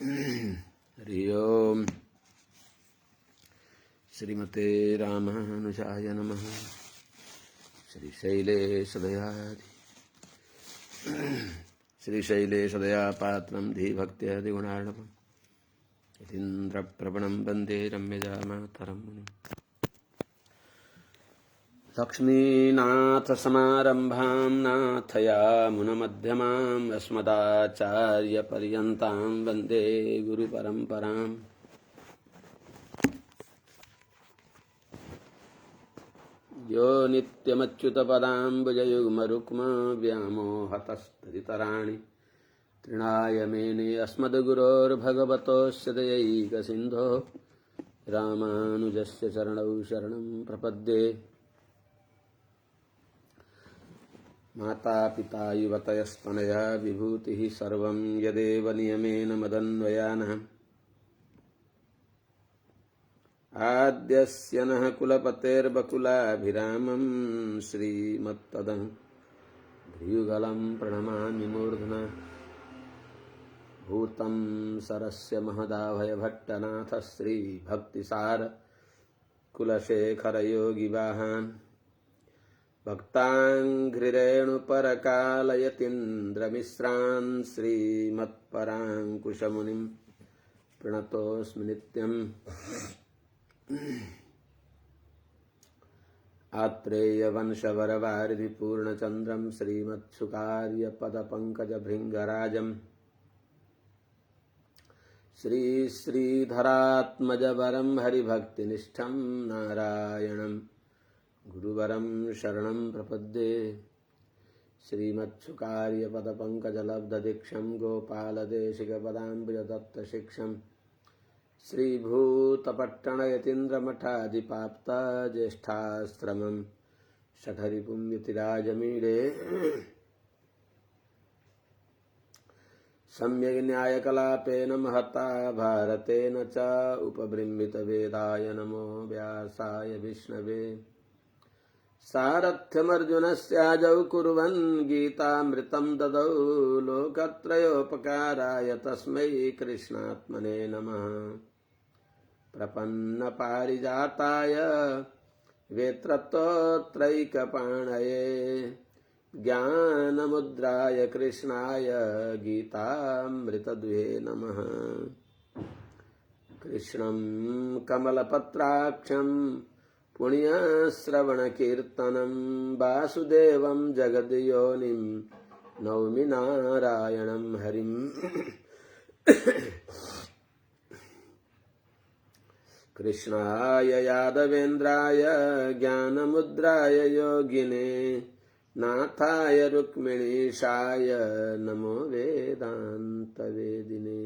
हरि ओम। श्रीमते रामानुजाय नमः। श्रीशैलेशदयाधि श्रीशैलेशदयापात्रं धीभक्त्यादिगुणार्णवम् यतीन्द्रप्रवणं वन्दे रम्यजामातरं मुनिम्। लक्ष्मीनाथसमारम्भां नाथयामुनमध्यमाम् अस्मदाचार्यपर्यन्तां वन्दे गुरुपरम्पराम्। यो नित्यमच्युतपदाम्बुजयुग्मरुक्मव्यामोहतस्तदितराणि तृणाय मेने अस्मद्गुरोर्भगवतोऽस्य दयैकसिन्धोः रामानुजस्य चरणौ शरणं प्रपद्ये। मातापिता युवतयस्तनया विभूतिः सर्वं यदेव नियमेन मदन्वयानः। आद्यस्य नः कुलपतेर्बकुलाभिरामं श्रीमत्तदं भ्रियुगलं प्रणमामि मूर्ध्ना। भूतं सरस्य महदाभयभट्टनाथ श्रीभक्तिसार कुलशेखरयोगिवाहान् भक्ताङ्घ्रिरेणुपरकालयतीन्द्रमिश्रान् श्रीमत्पराङ्कुशमुनिं प्रणतोऽस्मि नित्यम्। आत्रेयवंशवरवारिधिपूर्णचन्द्रं श्रीमत्सुकार्यपदपङ्कजभृङ्गराजम् श्रीश्रीधरात्मजवरं हरिभक्तिनिष्ठं नारायणं गुरुवरं शरणं प्रपद्ये। श्रीमत्सुकार्यपदपङ्कजलब्धदीक्षं गोपालदेशिकपदाम्बुजदत्तशिक्षं श्रीभूतपट्टणयतीन्द्रमठाधिपाप्ता ज्येष्ठाश्रमं शठरिपुं यतिराजमीडे। सम्यग् न्यायकलापेन महता भारतेन च उपबृंहितवेदाय नमो व्यासाय विष्णवे। सारथ्यमर्जुनस्याजौ कुर्वन् गीतामृतं ददौ लोकत्रयोपकाराय तस्मै कृष्णात्मने नमः। प्रपन्नपारिजाताय वेत्रत्वत्रैकपाणये ज्ञानमुद्राय कृष्णाय गीतामृतदुहे नमः। कृष्णं कमलपत्राक्षं पुण्यश्रवणकीर्तनं वासुदेवं जगद्योनिं नौमि नारायणं हरिम्। कृष्णाय यादवेन्द्राय ज्ञानमुद्राय योगिने नाथाय रुक्मिणीशाय नमो वेदान्तवेदिने।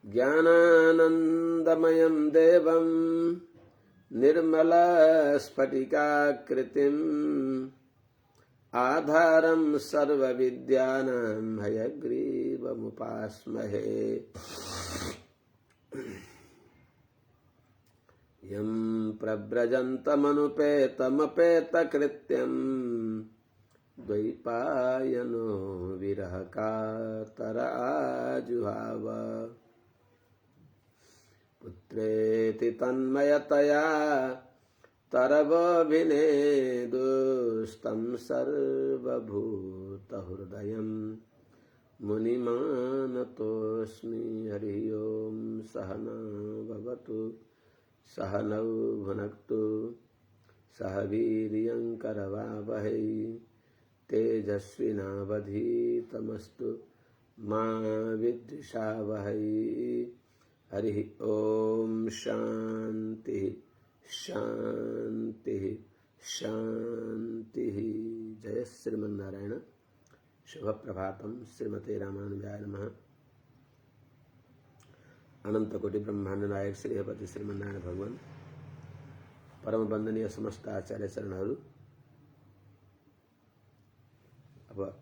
ज्ञानानन्दमयं देवं निर्मलस्फटिकाकृतिम् आधारं सर्वविद्यानां हयग्रीवमुपास्महे। यं प्रव्रजन्तमनुपेतमपेतकृत्यं द्वैपायनो विरहकातर आजुहाव। पुत्रेति तन्मयतया तरवोऽभिनेदुस्तं सर्वभूतहृदयं मुनिमानतोऽस्मि। हरि ओं। सहना भवतु सहनौ भुनक्तु सह वीर्यङ्करवावहै तेजस्विनावधीतमस्तु मा विद्विषावहै। हरि ओम। शांति शांति शांति। जय श्रीमन्नारायण। शुभ प्रभातम। श्रीमते रामानुजाय नमः। अनंत कोटि ब्रह्मांड नायक श्री हरिपति श्रीमन्नारायण भगवान परम वंदनीय समस्त आचार्य चरणहरू। अब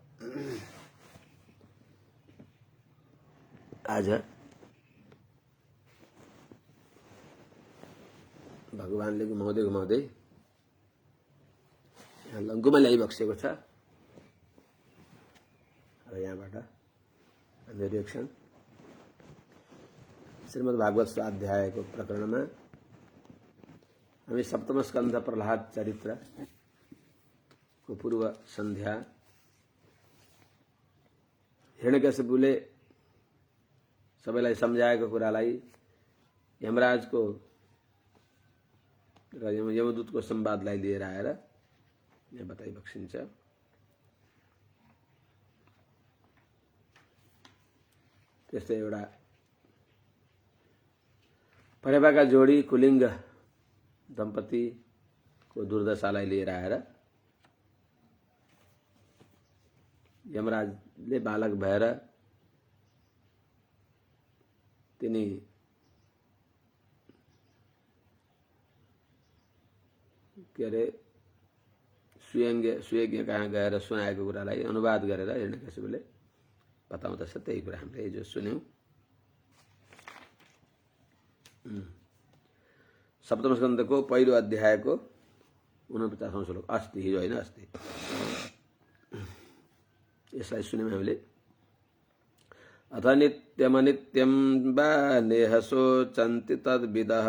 आज भगवानले घुमाउँदै घुमाउँदै यहाँ लङ्गुमा ल्याइबक्सेको छ र यहाँबाट निरीक्षण श्रीमद् भागवत स्वाध्याय को प्रकरण में हमें सप्तम स्कंध प्रहलाद चरित्र को पूर्व संध्या हिरण्यकशिपुले सबैलाई सम्झाएको कुरालाई यमराजको र यमदूतको संवादलाई लिएर आएर यहाँ बताइ बक्सिन्छ। त्यस्तै एउटा परेवाका जोडी कुलिङ्ग दम्पतिको दुर्दशालाई लिएर आएर यमराजले बालक भएर तिनी के अरे सुयज्ञ कहाँ गएर सुनाएको कुरालाई अनुवाद गरेर हिरण्यकशिपुले बताउँदछ। त्यही कुरा हामीले हिजो सुन्यौं। सप्तम स्कन्धको पहिलो अध्यायको 49औं श्लोक अस्ति, हिजो होइन अस्ति, यसलाई सुन्यौं हामीले। अथ नित्यमनित्यं वा नेह शोचन्ति तद्विदः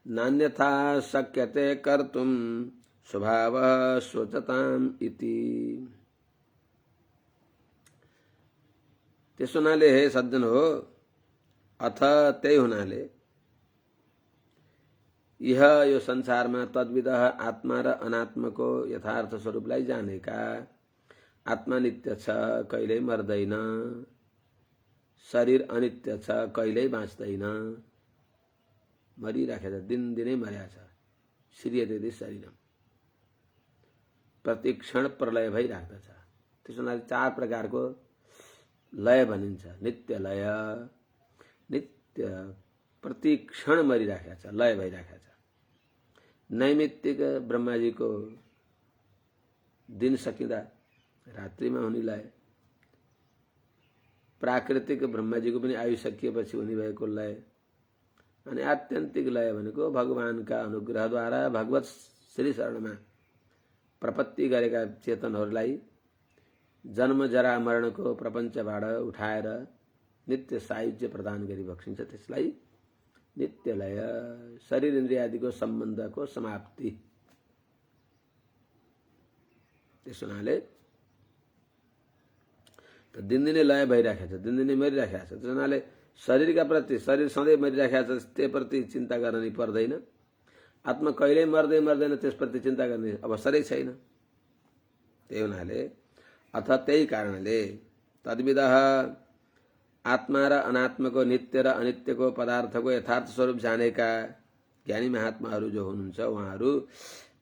नान्यथा शक्यते कर्तुं स्वभावः शोचताम् इति। त्यसो हुनाले हे सज्जन हो, अथ त्यही हुनाले यह यो संसारमा तद्विदः आत्मा र अनात्माको यथार्थ स्वरूपलाई जानेका, आत्मा नित्य छ, कहिल्यै मर्दैन, शरीर अनित्य छ, कहिल्यै बाँच्दैन, मरिराखेको छ, दिनदिनै मर्या छ, श्रीयते शरीरम, प्रतिक्षण प्रलय भइराख्दछ। त्यसो हुनाले चार प्रकारको लय भनिन्छ। नित्य लय, नित्य प्रतिक्षण मरिराखेको छ, लय भइराखेको छ। नैमित्तिक ब्रह्माजीको दिन सकिँदा रात्रिमा हुने लय, प्राकृतिक ब्रह्माजीको पनि आयु सकिएपछि हुने भएको लय, अनि आत्यन्तिक लय भनेको भगवानका अनुग्रहद्वारा भगवत श्री शरणमा प्रपत्ति गरेका चेतनहरूलाई जन्म जरा मरणको प्रपञ्चबाट उठाएर नित्य सायुज्य प्रदान गरी बक्सिन्छ। त्यसलाई नित्य लय, शरीर इन्द्रिय आदिको सम्बन्धको समाप्ति। त्यसो हुनाले त दिनदिनै लय भइराखेको छ, दिनदिनै मरिराखेको छ। त्यसो हुनाले शरीरका प्रति, शरीर सधैँ मरिराखेको छ, त्यसप्रति चिन्ता गर्नै पर्दैन। आत्मा कहिल्यै मर्दैन, त्यसप्रति चिन्ता गर्ने अवसरै छैन। त्यही हुनाले अथ त्यही कारणले तद्विदः आत्मा र अनात्माको, नित्य र अनित्यको पदार्थको यथार्थ स्वरूप जानेका ज्ञानी महात्माहरू जो हुनुहुन्छ उहाँहरू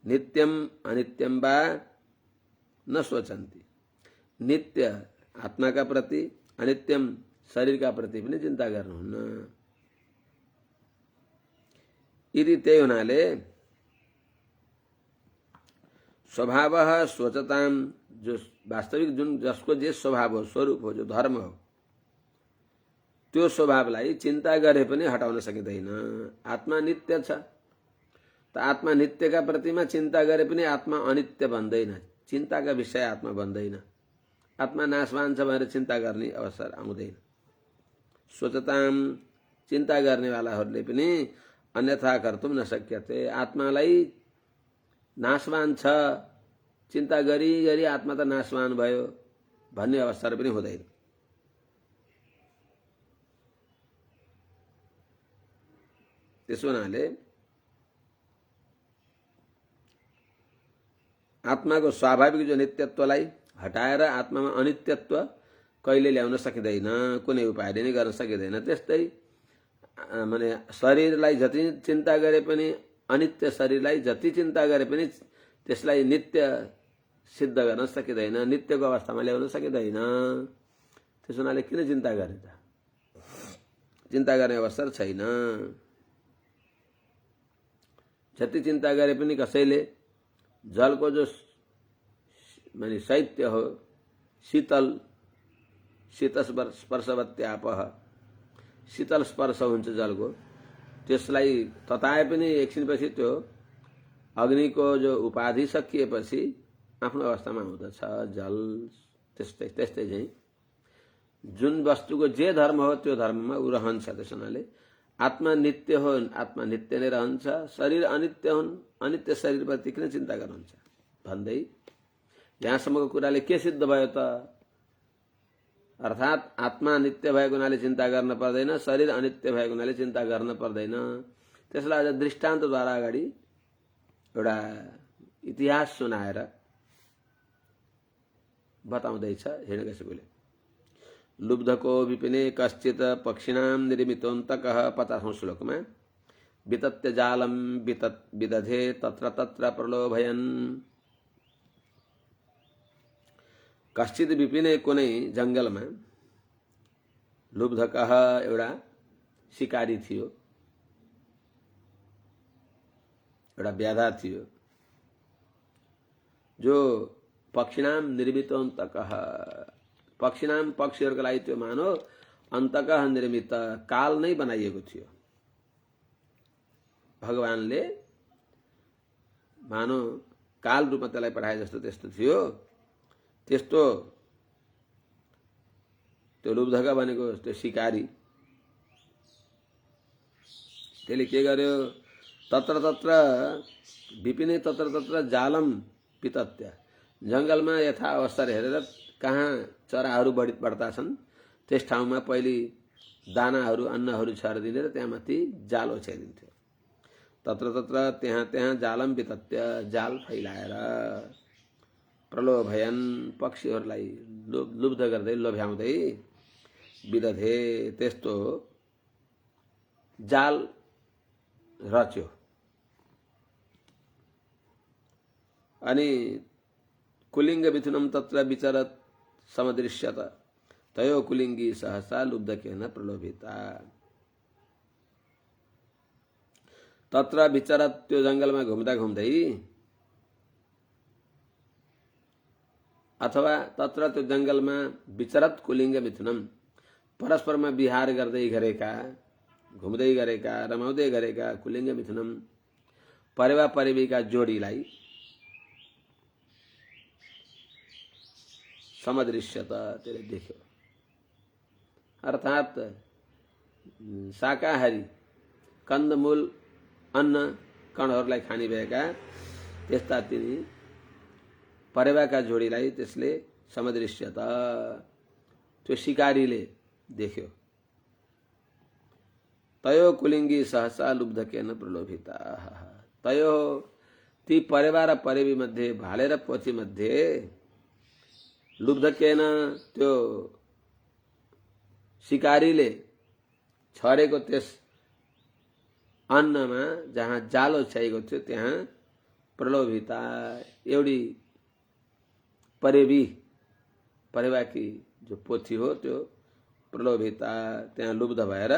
नित्यम अनित्यम वा न सोचन्ति, नित्य आत्माका प्रति, अनित्यम शरीरका प्रति पनि चिन्ता गर्नुहुन्न। यदि त्यही हुनाले स्वभावः सोचताम, जो वास्तविक जुन जसको जे स्वभाव हो, स्वरूप हो, जो धर्म हो, त्यो स्वभावलाई चिन्ता गरे पनि हटाउन सकिँदैन। आत्मा नित्य छ, त आत्मा नित्यका प्रतिमा चिन्ता गरे पनि आत्मा अनित्य भन्दैन, चिन्ताका विषय आत्मा भन्दैन। आत्मा नाशवान छ भनेर चिन्ता गर्ने अवसर आउँदैन। सोचताम, चिन्ता गर्नेवालाहरूले पनि अन्यथा कर्तुम न शक्यते, आत्मालाई नाशवान छ, चिन्ता गरी गरी आत्मा त नाशवान भयो भन्ने अवसर पनि हुँदैन। त्यसो हुनाले आत्माको स्वाभाविक जो नित्यत्वलाई हटाएर आत्मामा अनित्यत्व कहिले ल्याउन सकिँदैन, कुनै उपायले नै गर्न सकिँदैन। त्यस्तै माने शरीरलाई जति चिन्ता गरे पनि, अनित्य शरीरलाई जति चिन्ता गरे पनि त्यसलाई नित्य सिद्ध गर्न सकिँदैन, नित्यको अवस्थामा ल्याउन सकिँदैन। त्यसो हुनाले किन चिन्ता गर्ने त? चिन्ता गर्ने अवसर छैन। जति चिन्ता गरे पनि कसैले जलको जो माने शैत्य हो, शीतल, शीत स्पर्शवत्यापः, शीतल स्पर्श हुन्छ जलको, त्यसलाई तताए पनि एकछिनपछि त्यो अग्निको जो उपाधि सकिएपछि आफ्नो अवस्थामा आउँदछ जल। त्यस्तै चाहिँ जुन वस्तुको जे धर्म हो त्यो धर्ममा ऊ रहन्छ। त्यसो हुनाले आत्मा नित्य हो, आत्मा नित्य नै रहन्छ। शरीर अनित्य हुन्, अनित्य शरीरप्रति किन चिन्ता गर्नुहुन्छ भन्दै यहाँसम्मको कुराले के सिद्ध भयो त? अर्थात् आत्मा नित्य भएको हुनाले चिन्ता गर्न पर्दैन, शरीर अनित्य भएको हुनाले चिन्ता गर्न पर्दैन। त्यसलाई अझ दृष्टान्तद्वारा अगाडि एउटा इतिहास सुनाएर बताउँदैछ हिरण्यकशिपुले। लुब्धको विपिने कश्चित पक्षिणां निर्मितोऽन्तकः 50औं श्लोकमा वितत्य जालं विदधे तत्र तत्र प्रलोभयन्। कश्चित विपिने कुनै जंगलमा लुब्धकः एउटा शिकारी थियो, एउटा व्याधा थियो जो पक्षिणां निर्मितोऽन्तकः, पक्षिणां पक्षीहरुको लागि त्यो मानो अन्तकः निर्मित काल नै बनाइएको थियो। भगवानले मानो काल रूपमा त्यसलाई पठाए जस्तो त्यस्तो थियो। त्यस्तो त्यो लुब्धक भनेको त्यो शिकारी त्यसले के गर्यो? तत्र तत्र विपिने तत्र तत्र जालम पितत्य, जंगलमा यथा अवस्था हेरेर कहाँ चराहरू बढ्ता छन् त्यस ठाउँमा पहिले दानाहरू अन्नहरू छरिदिने र त्यहाँ माथि जाल ओछ्याइदिन्थ्यो। तत्र तत्र त्यहाँ त्यहाँ जालम वितत्य, जाल फैलाएर प्रलोभयन, पक्षीहरूलाई लुब्ध गर्दै लोभ्याउँदै विदधे, त्यस्तो जाल रच्यो। अनि कुलिंग मिथुनम तत्र विचरत समदृश्यत तयो कुलिंगी सहसा लुब्धकेन प्रलोभिता। तत्र विचरत, त्यो जंगलमा घुम्दा घुम्दै, अथवा तत्र त्यो जंगलमा विचरत कुलिंग मिथुनम, परस्परमा विहार गर्दै गरेका, घुम्दै गरेका, रमाउँदै गरेका कुलिंग मिथुनम परेवा परेवीका जोडीलाई समदृश्यत, त्यसले देख्यो। अर्थात् शाकाहारी कन्दमूल अन्न कणहरूलाई खाने भएका त्यस्ता तिनी परेवाका जोडीलाई त्यसले समदृश्यत, त्यो शिकारीले देख्यो। तयो कुलिंगी सहसा लुब्धकेन प्रलोभिता। तयो, ती परेवा र परेवी मध्ये, भाले र पोथी मध्ये लुब्धकेन, त्यो शिकारीले छरेको त्यस अन्नमा जहाँ जाल ओछ्याएको थियो त्यहाँ प्रलोभिता, एउटी परेवी, परेवाकी जो पोथी हो त्यो प्रलोभिता, त्यहाँ लुब्ध भएर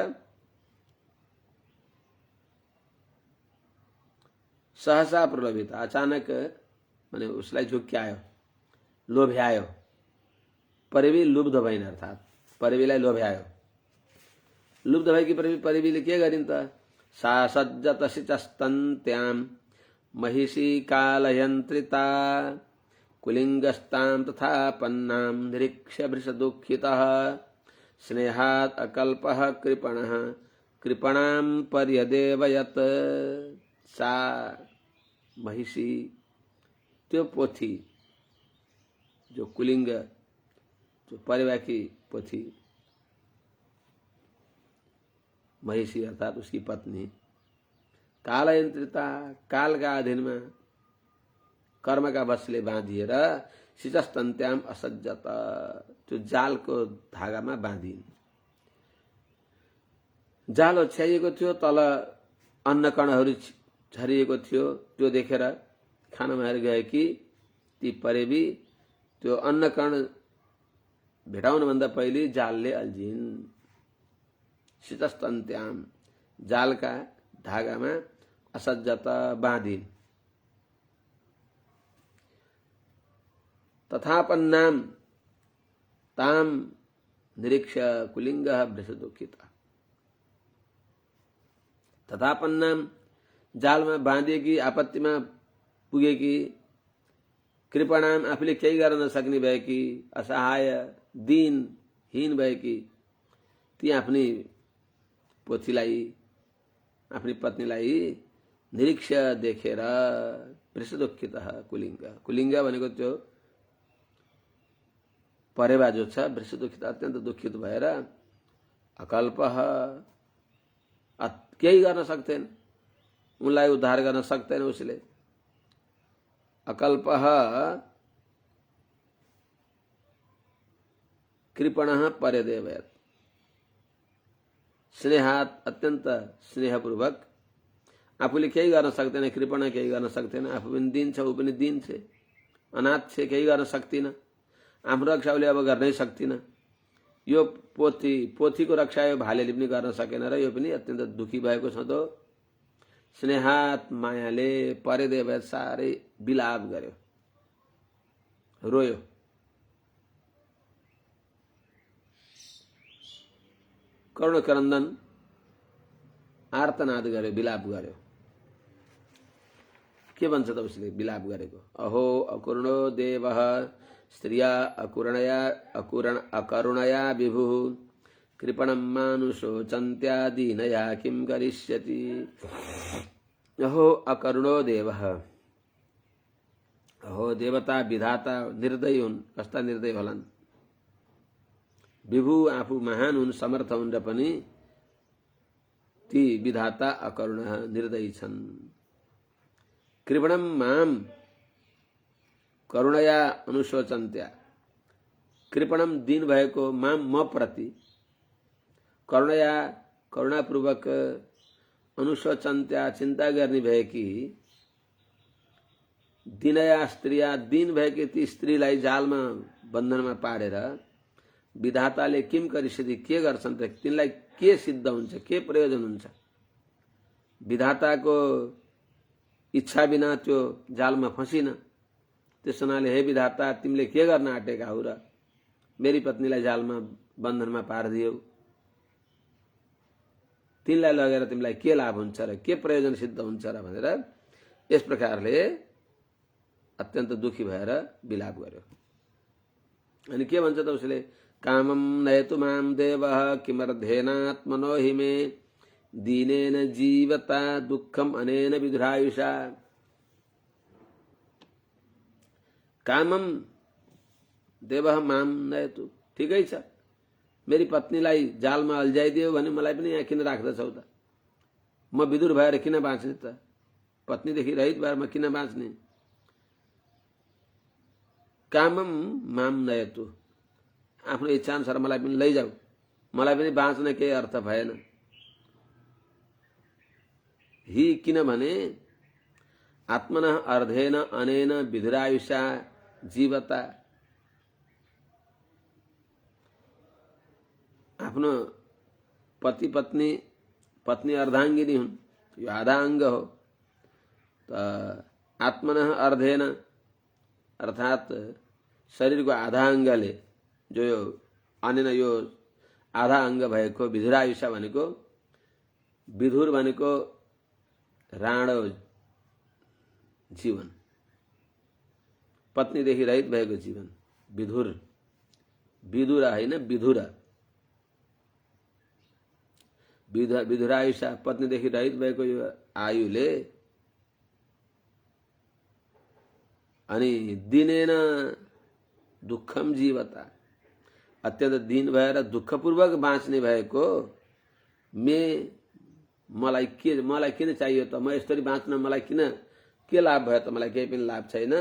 सहसा प्रलोभिता, अचानक माने उसलाई झुक्क्यायो, लोभ्यायो। परेवी लुब्ध भइन्, अर्थात् परेवीलाई लोभ्यायो। लुब्ध भएकी परेवीले के गरिन् त? सा सज्जत शिचस्तन्त्यां महिषी कालयन्त्रिता कुलिंगस्तां तथा पन्नां निरीक्ष्य वृषदुःखितः स्नेहात् अकल्पः कृपणः कृपणां पर्यदेवयत्। सा महिषी, त्यो पोथी जो कुलिंग, जो परेवा की पोथी, महिषी अर्थात उसकी पत्नी, कालयन्त्रिता, काल का अधीन में कर्म का बसले बाँधिएर शिचस्तन्त्याम असज्जत, त्यो जाल को धागा में बाँधिन्। जाल ओछ्याइएको थियो, तल अन्न कणहरू छरिएको थियो। त्यो देखेर खान मार गए कि ती परेवी त्यो अन्न कण भेटाउन भन्दा पहिले जालले अल्झिन्। शितस्तन्त्याम, जालका धागामा असज्जत बाँधिन्। तथापन्नाम ताम निरीक्ष्य कुलिंगः वृषदुःखितः। तथापन्नाम, जालमा बाँधिएकी, आपत्तिमा पुगेकी, कृपणाम, आफूले केही गर्न नसक्ने भएकी, असहाय, दीन, हीन भएकी ती आफ्नी पोथीलाई आफ्नी पत्नीलाई निरीक्ष देखेर वृषदुःखितः कुलिङ्ग कुलिङ्ग भनेको त्यो परेवा जो छ वृषदुःखित अत्यन्त दुखित भएर अकल्पः केही गर्न सक्दैन उनलाई उद्धार गर्न सक्दैन उसले अकल्पः कृपणः परेदेवयत् स्नेहात अत्यन्त स्नेहपूर्वक आफूले केही गर्न सक्दैन कृपण केही गर्न सक्दैन आफू पनि दिन छ ऊ पनि दिन छ अनाथ छ केही गर्न सक्दिन आफ्नो रक्षा उसले अब गर्नै सक्दिन यो पोथीको रक्षा यो भालेले पनि गर्न सकेन र यो पनि अत्यन्त दुखी भएको छ त स्नेहात मायाले परेदेव साह्रै बिलाप गर्यो रोयो करुणक्रन्दन आर्तनाद गर्यो बिलाप गर्यो के भन्छ त उसले बिलाप गरेको अहो अकुर्णो देवः स्त्रिया अकरुणया विभुः कृपणं मानुषोचन्त्या दीनया किं करिष्यति अहो अकरुणो देवः अहो देवता विधाता निर्दयी हुन् कस्ता निर्दयी होलान् विभु आफू महान हुन् समर्थ हुन् र पनि ती विधाता अकरुण निर्दयी छन् कृपणं माम करुणया अनुशोचन्त्या कृपणम दीन भएको माम म प्रति करुणया करुणापूर्वक अनुशोचन्त्या चिन्ता गर्ने भएकी दीनया स्त्रिया दीन भएकी ती स्त्रीलाई जालमा बन्धनमा पारेर विधाताले किम करिष्यति के गर्छन् त तिनलाई के सिद्ध हुन्छ के प्रयोजन हुन्छ विधाताको इच्छा बिना त्यो जालमा फसिन त्यस हुनाले हे विधाता तिमीले के गर्न आँटेका हौ र मेरी पत्नीलाई जालमा बन्धनमा पारिदियौ तिनलाई लगेर तिमीलाई के लाभ हुन्छ र के प्रयोजन सिद्ध हुन्छ र भनेर यस प्रकारले अत्यन्त दुखी भएर विलाप गर्यो अनि के भन्छ त उसले कामं नयतु मां देवः किमर्थेनात्मनो हि मे दीनेन जीवता दुःखम अनेन विधुरायुषा कामं देवः मां नयतु ठिकै छ मेरी पत्नीलाई जालमा अल्झाइदियो भने मलाई पनि यहाँ किन राख्दछौ त म विदुर भएर किन बाँच्ने त पत्नीदेखि रहित भएर म किन बाँच्ने कामं मां नयतु आफ्नो इच्छा अनुसार मलाई पनि लैजाऊ मलाई पनि बाँच्न केही अर्थ भएन हि किनभने आत्मनः अर्धेन अनेन विधुरायुषा जीवता आफ्नो पति पत्नी अर्धांगिनी हुन् यो आधा अंग हो त आत्मनः अर्धेन अर्थात शरीरको आधा अंगले जो यो अनेन यो आधा अंग भएको विधुरायुषा भनेको विधुर भनेको राणो जीवन पत्नीदेखि रहित भएको जीवन विधुर विधुर होइन विधुर विधुरायुषा पत्नीदेखि रहित भएको यो आयुले अनि दिनेन दुःखम जीवता अत्यन्त दिन भएर दुःखपूर्वक बाँच्ने भएको मलाई किन चाहियो त म यसरी बाँच्न मलाई किन के लाभ भयो त मलाई केही पनि लाभ छैन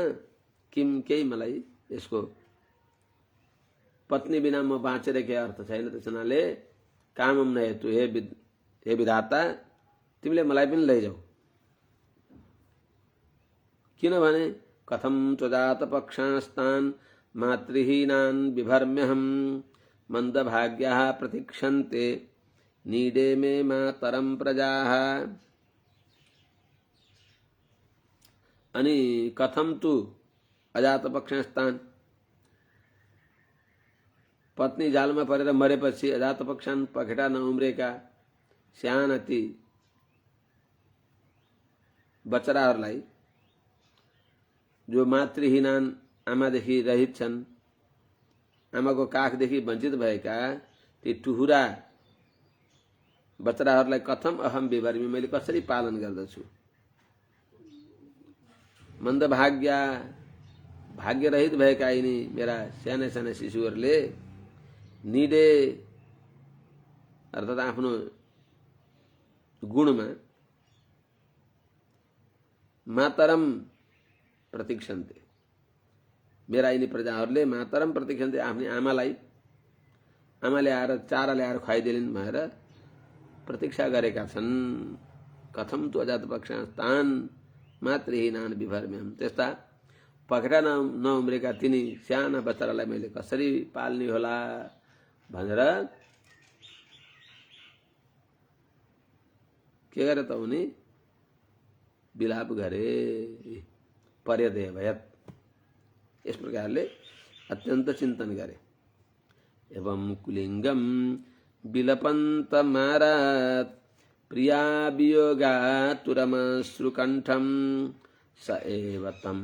किम केही मलाई यसको पत्नी बिना म बाँचेर केही अर्थ छैन त्यसनाले कामम नहेतु हे विधाता तिमीले मलाई पनि लैजाऊ किनभने कथम त्वजात पक्षास्तान् मातृहीनान् विभर्म्यहं मन्दभाग्याः प्रतीक्षन्ते नीडे मे मातरं प्रजाः अनि कथम तु अजात पक्षास्तान् पत्नी जालमा परेर मरेपछि अजात पक्षान् पखेटा नउम्रेका साना ती बच्चाहरूलाई जो मातृहीनान आमादेखि रहित छन् आमाको काखदेखि वञ्चित भएका ती टुहुरा बच्चाहरूलाई कथम अहम विभर्मी, मैले कसरी पालन गर्दछु। मन्दभाग्या, भाग्यरहित भएका यिनी मेरा साना साना शिशुहरूले निडे अर्थात् आफ्नो गुणमा मातरम प्रतीक्षन्ते, मेरा यिनी प्रजाहरूले मातरम प्रतीक्षन्ते, आफ्नो आमाले आएर चारा ल्याएर खुवाइदिलिन् भनेर प्रतीक्षा गरेका छन्। कथम तु अजात पक्षास्तान मातृहीनान विभर्म्यहम्, त्यस्ता पखेटा नउम्रेका तिनी साना बच्चालाई मैले कसरी पाल्ने होला भनेर के गरे त उनी विलाप गरे। पर्यदेय भयत, इस प्रकारले अत्यन्त चिन्तन गरे। एवं कुलिंगम विलपन्तमारात् प्रिया वियोगातुरमश्रुकण्ठं स एव तं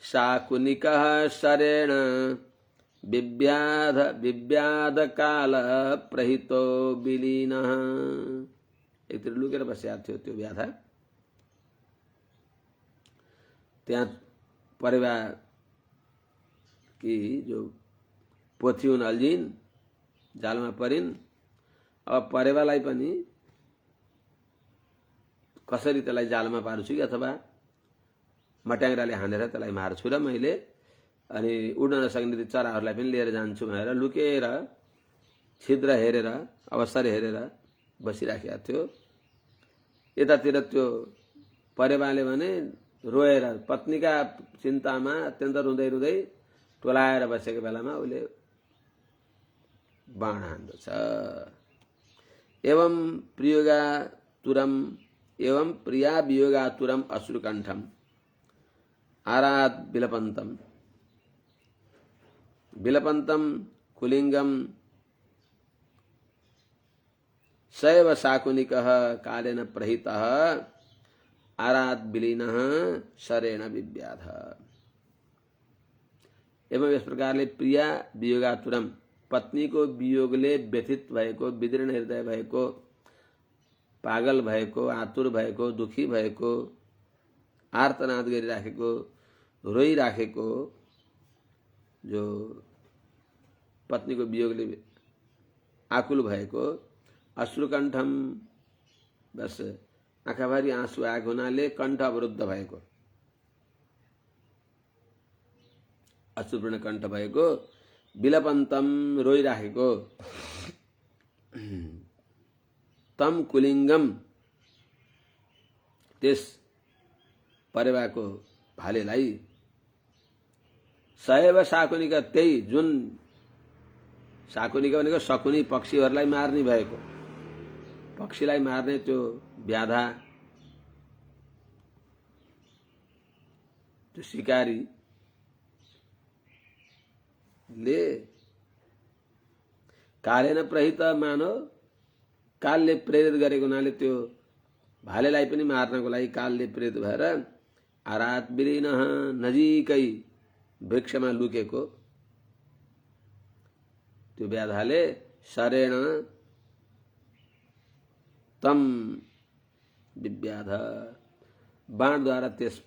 शाकुनिकः शरेण बिव्याध काल प्रहितो विलीनः। एकतिर लुकेर बसेको थियो त्यो व्याधा। त्यहाँ परेवा कि जो पोथी हुन् अल्झिन्, जालमा परिन्। अब परेवालाई पनि कसरी त्यसलाई जालमा पार्छु कि अथवा मट्याङ्ग्राले हानेर त्यसलाई मार्छु र मैले अनि उड्न नसक्ने ती चराहरूलाई पनि लिएर जान्छु भनेर लुकेर छिद्र हेरेर अवसर हेरेर बसिराखेको थियो। यतातिर त्यो परेवाले भने रोएर पत्नीका चिन्तामा अत्यन्त रुँदै रुँदै टोलाएर बसेको बेलामा उसले बाण हान्दछ। एवं प्रिया वियोगातुरम अश्रुकण्ठम आरात विलपन्तम कुलिंगम सैव शाकुनिकः कालेन प्रहितः आरात विलीनः शरेण विव्याध। एवं इस प्रकारले प्रिया वियोगातुरम, पत्नीको वियोगले व्यथित भएको, विदीर्ण हृदय भएको, पागल भएको, आतुर भएको, दुखी भएको, आर्तनाद गरिराखेको, रोइराखेको, जो पत्नीको वियोगले आकुल भएको, अश्रुकण्ठम, बस आँखाभरि आँसु आएको हुनाले कण्ठ अवरुद्ध भएको, अश्रुपूर्ण कण्ठ भएको, विलपन्तम रोइराखेको, तम कुलिंगम त्यस परेवाको भालेलाई, सैव शाकुनिका, त्यही जुन शाकुनिका भनेको शकुनी पक्षीहरूलाई मार्ने भएको, पक्षीलाई मार्ने त्यो व्याधा, त्यो शिकारी ले कालेन प्रहित, मानो कालले प्रेरित गरेको हुनाले त्यो भालेलाई पनि मार्नको लागि कालले प्रेरित भएर आरात विलीनः, नजिकै वृक्षमा लुकेको त्यो व्याधाले शरेण तम विव्याध, बाणद्वारा त्यस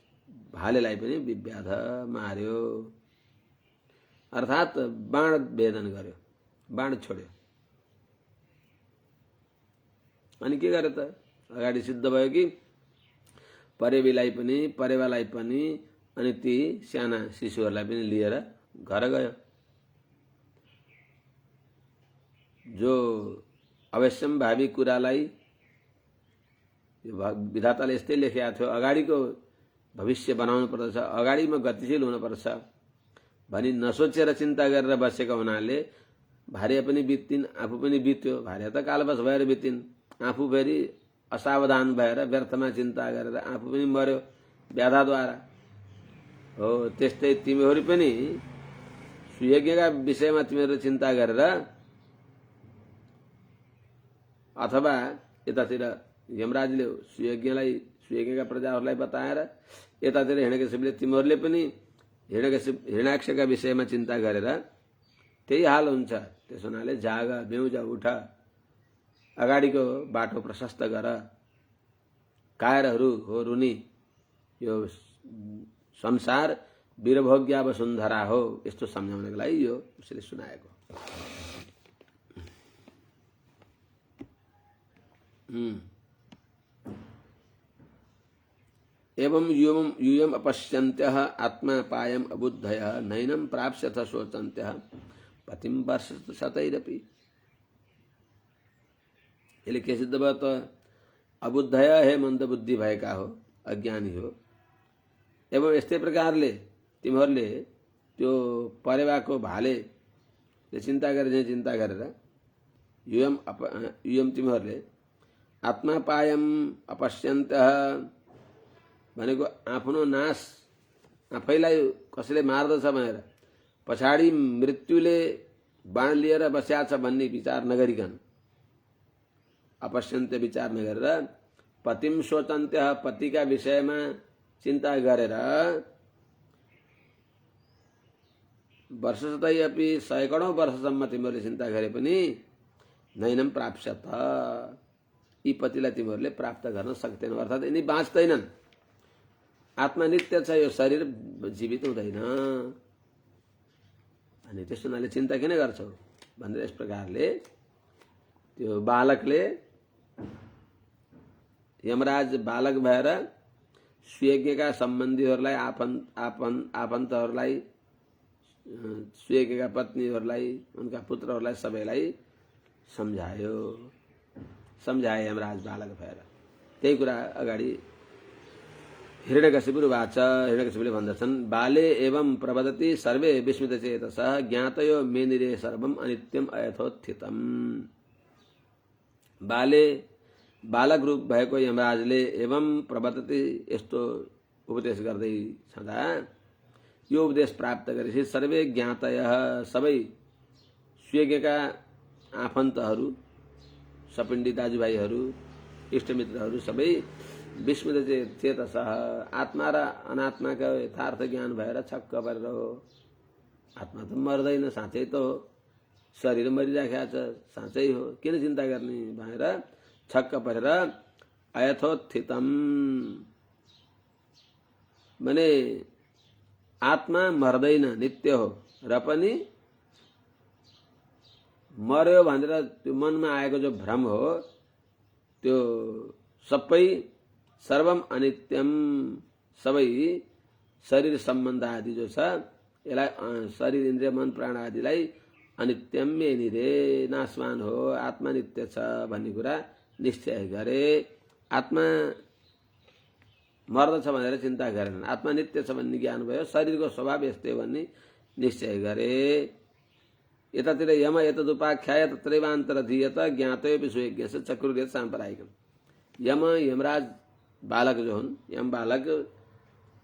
भालेलाई पनि विव्याध मार्यो, अर्थात् बाण भेदन गर्यो, बाण छोड्यो। अनि के गर्यो त, अगाडि सिद्ध भयो कि परेवालाई पनि अनि ती साना शिशुहरूलाई पनि लिएर घर गयो। जो अवश्यम भावी कुरालाई विधाताले यस्तै लेखेको थियो, अगाडिको भविष्य बनाउनु पर्दछ, अगाडिमा गतिशील हुनुपर्छ भनी नसोचेर चिन्ता गरेर बसेको हुनाले भार्या पनि बित्तिन्, आफू पनि बित्यो। भार्या त कालवश भएर बित्तिन्, आफू फेरि असावधान भएर व्यर्थमा चिन्ता गरेर आफू पनि मर्यो व्याधाद्वारा। हो त्यस्तै तिमीहरू पनि सुयज्ञका विषयमा तिमीहरू चिन्ता गरेर अथवा यतातिर यमराजले सुयज्ञका प्रजाहरूलाई बताएर यतातिर हिरण्यकशिपुले तिमीहरूले पनि हिरण्याक्षका विषयमा चिन्ता गरेर त्यही हाल हुन्छ। त्यसो हुनाले जाग, बेउज, उठ, अगाडिको बाटो प्रशस्त गर, कायरहरू हो रुनी, यो संसार वीरभोग्या वसुन्धरा हो, यस्तो सम्झाउनको लागि यो उसले सुनाएको। एवं यूयम अपश्यन्त्यः आत्मा पायम अबुद्धयः नैनं प्राप्स्यथ शोचन्त्यः पतिम वर्षशतैरपि। यसले के सिद्ध भयो त? अबुद्धय हे मन्दबुद्धि भएका हो, अज्ञानी हो। एवं यस्तै प्रकारले तिमीहरूले त्यो परेवाको भालेले चिन्ता गरे चिन्ता गरेर युयम तिमीहरूले आत्मा पायम अपश्यन्तः भनेको आफ्नो नाश आफैलाई कसैले मार्दछ भनेर पछाडि मृत्युले बाण लिएर बस्या छ भन्ने विचार नगरिकन, अपश्यन्त्य विचार नगरेर पतिम सोचन्त्य, पतिका विषयमा चिन्ता गरेर वर्षशतै अपि सैकडौं वर्षसम्म तिमीहरूले चिन्ता गरे पनि नैनम प्राप्स्यथ, यी पतिलाई तिमीहरूले प्राप्त गर्न सक्दैनौ, अर्थात् यिनी बाँच्दैनन्। आत्मा नित्य छ, यो शरीर जीवित हुँदैन। अनि त्यस हुनाले चिन्ता किन गर्छौ भनेर यस प्रकारले त्यो बालकले, यमराज बालक भएर सुयज्ञका सम्बन्धीहरूलाई, आफन्तहरूलाई, सुयज्ञका पत्नीहरूलाई, उनका पुत्रहरूलाई सबैलाई सम्झाए यमराज बालक भएर। त्यही कुरा अगाडि हिरण्यकशिपुर्वाच, हिरण्यकशिपुले भन्दछन्, बाले एवं प्रवदति सर्वे विस्मितचेतसः ज्ञातयो मेनिरे सर्वम अनित्यम अयथोत्थितम। बाले बालक रूप भएको यमराजले एवं प्रवदति यस्तो उपदेश गर्दै छँदा यो उपदेश प्राप्त गरेपछि सर्वे ज्ञातयः सबै सुयज्ञका आफन्तहरू, सपिण्डी दाजुभाइहरू, इष्टमित्रहरू सबै विस्मित चेतसः आत्मा र अनात्माका यथार्थ ज्ञान भएर छक्क परेर हो। आत्मा त मर्दैन, साँच्चै त हो, शरीर मरिराखेको छ, साँच्चै हो, किन चिन्ता गर्ने भनेर छक्क परेर अयथोत्थितम भने आत्मा मर्दैन, नित्य हो, र पनि मर्यो भनेर त्यो मनमा आएको जो भ्रम हो त्यो सबै सर्वम अनित्यम, सबै शरीर सम्बन्ध आदि जो छ यसलाई शरीर इन्द्रिय मन प्राण आदिलाई अनित्यम मेनिरे नाशवान हो, आत्मा नित्य छ भन्ने कुरा निश्चय गरे। आत्मा मर्दछ भनेर चिन्ता गरेनन्, आत्मा नित्य छ भन्ने ज्ञान भयो, शरीरको स्वभाव यस्तै भन्ने निश्चय गरे। यतातिर यम एतदुपाख्याय तत्रैवान्तरधीयत ज्ञातयोपि सुयज्ञस्य चक्रुर्यत साम्प्रदायिकम। यमराज बालक जो हुन्, यम बालक